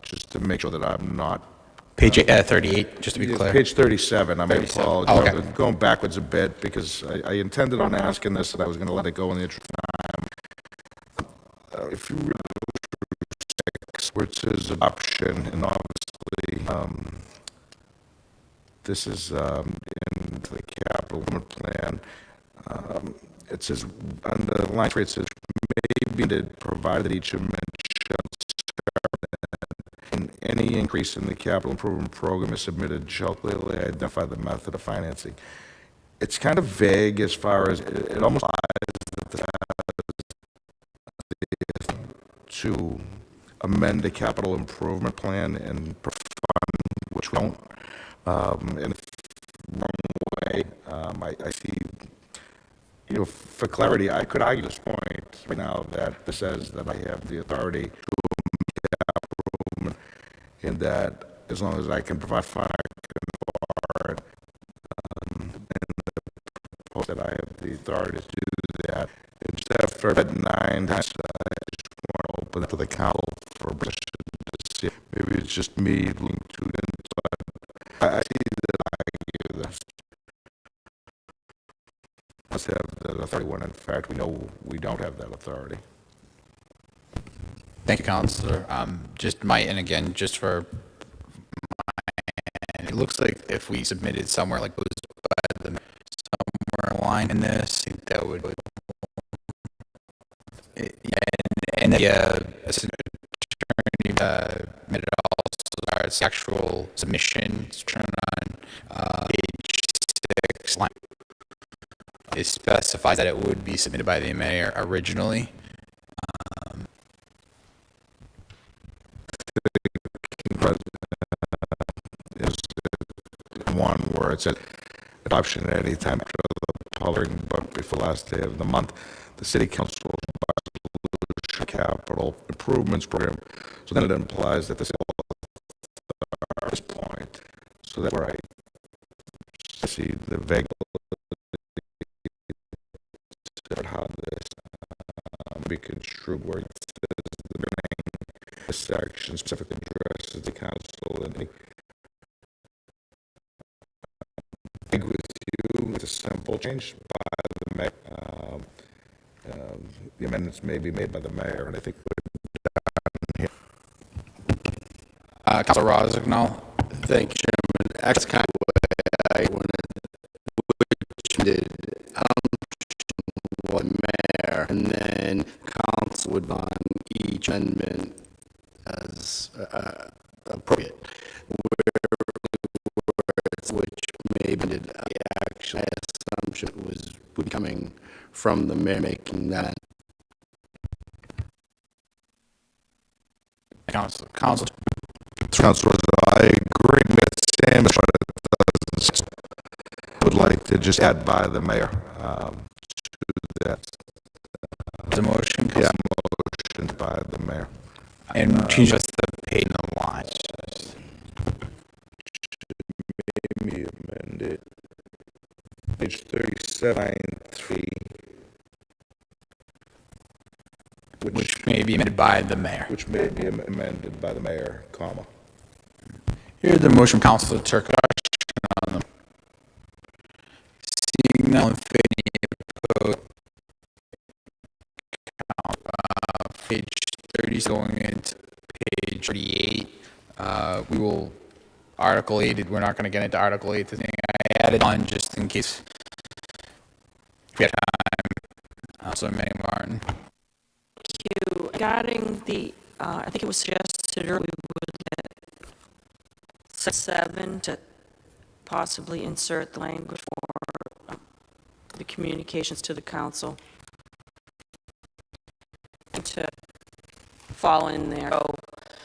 just to make sure that I'm not Page 38, just to be clear. Page 37, I may 37. apologize. Oh, okay. I'm going backwards a bit because I intended on asking this and I was going to let it go in the interest of time. If you read where it says adoption, and obviously this is in the capital improvement plan, it says, under line 3, it says, may be provided each amendment and any increase in the capital improvement program is submitted shall clearly identify the method of financing. It's kind of vague as far as, it almost implies that to amend the capital improvement plan and fund, which we don't, in the wrong way. I see, you know, for clarity, I could argue this point right now that this says that I have the authority to amend, and that as long as I can provide for it, and post that I have the authority to do that. And just after at 9 times, I just want to open it to the council for a discussion to see. Maybe it's just me leaning too in, but I see that I argue this. Must have that authority when in fact we know we don't have that authority. Thank you, Counselor. And again, just for and it looks like if we submitted somewhere like was by the somewhere line in this, I think that would. And the assistant attorney made it also as actual submission. Turn on page 6. Line. It specifies that it would be submitted by the mayor originally. Is one where it says adoption at any time after the public but before the last day of the month. The city council capital improvements program. So then it implies that this at this point. So that's where I see the vague how this be construed where it says the main this section specifically addresses the council and I agree with you. It's a simple change by the mayor. The amendments may be made by the mayor, and I think we're done here. Councilor Rossignol. Thank you, Chairman. That's kind of what I wanted, which did one mayor, and then council would on each amendment as appropriate. Which maybe did actually assumption would be coming from the mayor making that. Councilor. Councilors, I agree with Sam, but I would like to just add by the mayor to that. The motion? Yeah, motion by the mayor. And change just the page in the line. Maybe amended. Page 37, 3. Which may be amended by the mayor. Which may be amended by the mayor, comma. Here's the motion from Councilor Turcotte. Seeing none in favor, page 30 is going into page 38. We will, Article 8, we're not going to get into Article 8. The thing I added on just in case we have time. Councilor Manning Martin. Regarding the, I think it was suggested earlier, we would get 7 to possibly insert the language for the communications to the council to fall in there. So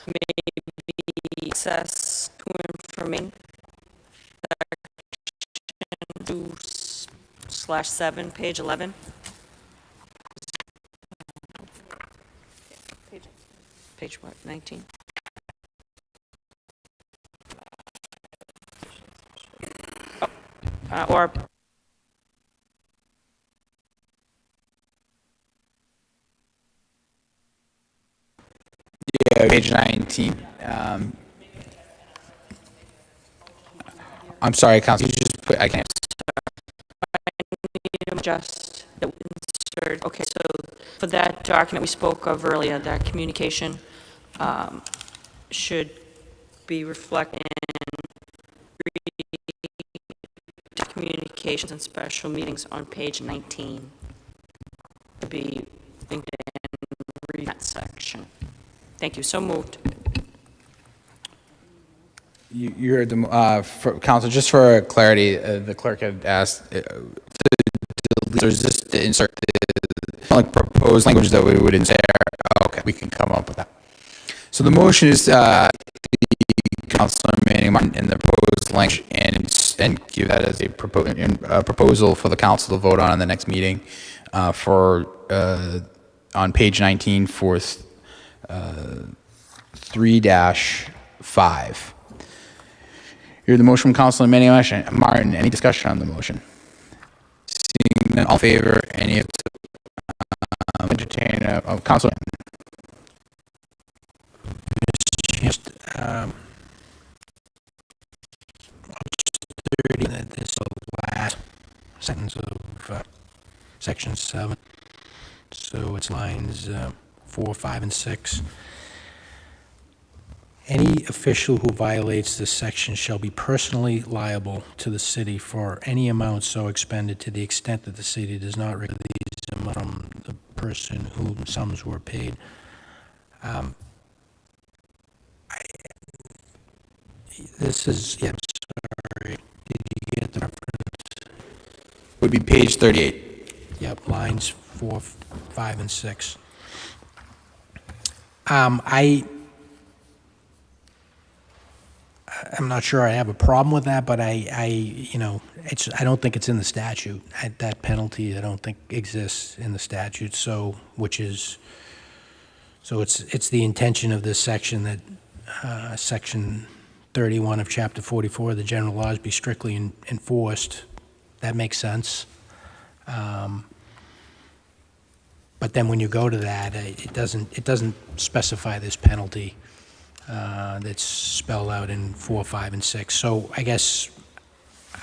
maybe access to information section 2/7, page 11. Page what, 19? Or yeah, page 19. I'm sorry, Council, you just put, I can't. Just that we inserted, okay, so for that document we spoke of earlier, that communication should be reflected in communications and special meetings on page 19. To be included in that section. Thank you, so moved. You heard the, Council, just for clarity, the clerk had asked, just to insert the like proposed language that we would insert. Oh, okay, we can come up with that. So the motion is Councilor Manning Martin in the proposed language and give that as a proposal for the council to vote on the next meeting for on page 19 for 3-5. Hear the motion from Councilor Manning Martin. Any discussion on the motion? Seeing none, all in favor, any entertain Councilor. Just, this last sentence of section 7. So it's lines 4, 5, and 6. Any official who violates this section shall be personally liable to the city for any amount so expended to the extent that the city does not release them from the person whom sums were paid. This is, yeah, I'm sorry. Did you get the reference? Would be page 38. Yep, lines 4, 5, and 6. I'm not sure I have a problem with that, but I don't think it's in the statute. That penalty, I don't think exists in the statute. So it's the intention of this section that section 31 of chapter 44 of the general laws be strictly enforced. That makes sense. But then when you go to that, it doesn't specify this penalty that's spelled out in 4, 5, and 6. So I guess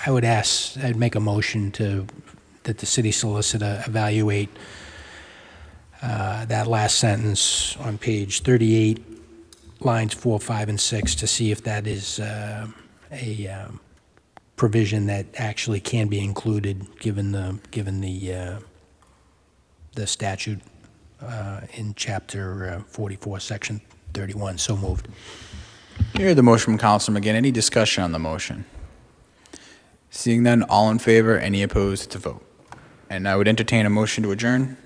I'd make a motion that the city solicitor evaluate that last sentence on page 38, lines 4, 5, and 6, to see if that is a provision that actually can be included given the statute in chapter 44, section 31. So moved. You heard the motion from Councilor McGinn. Any discussion on the motion? Seeing none, all in favor, any opposed to vote? And I would entertain a motion to adjourn.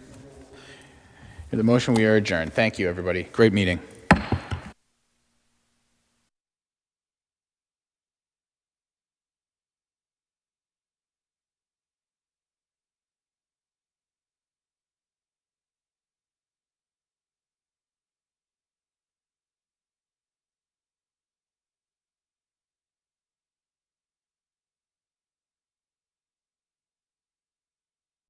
Hear the motion, we are adjourned. Thank you, everybody. Great meeting.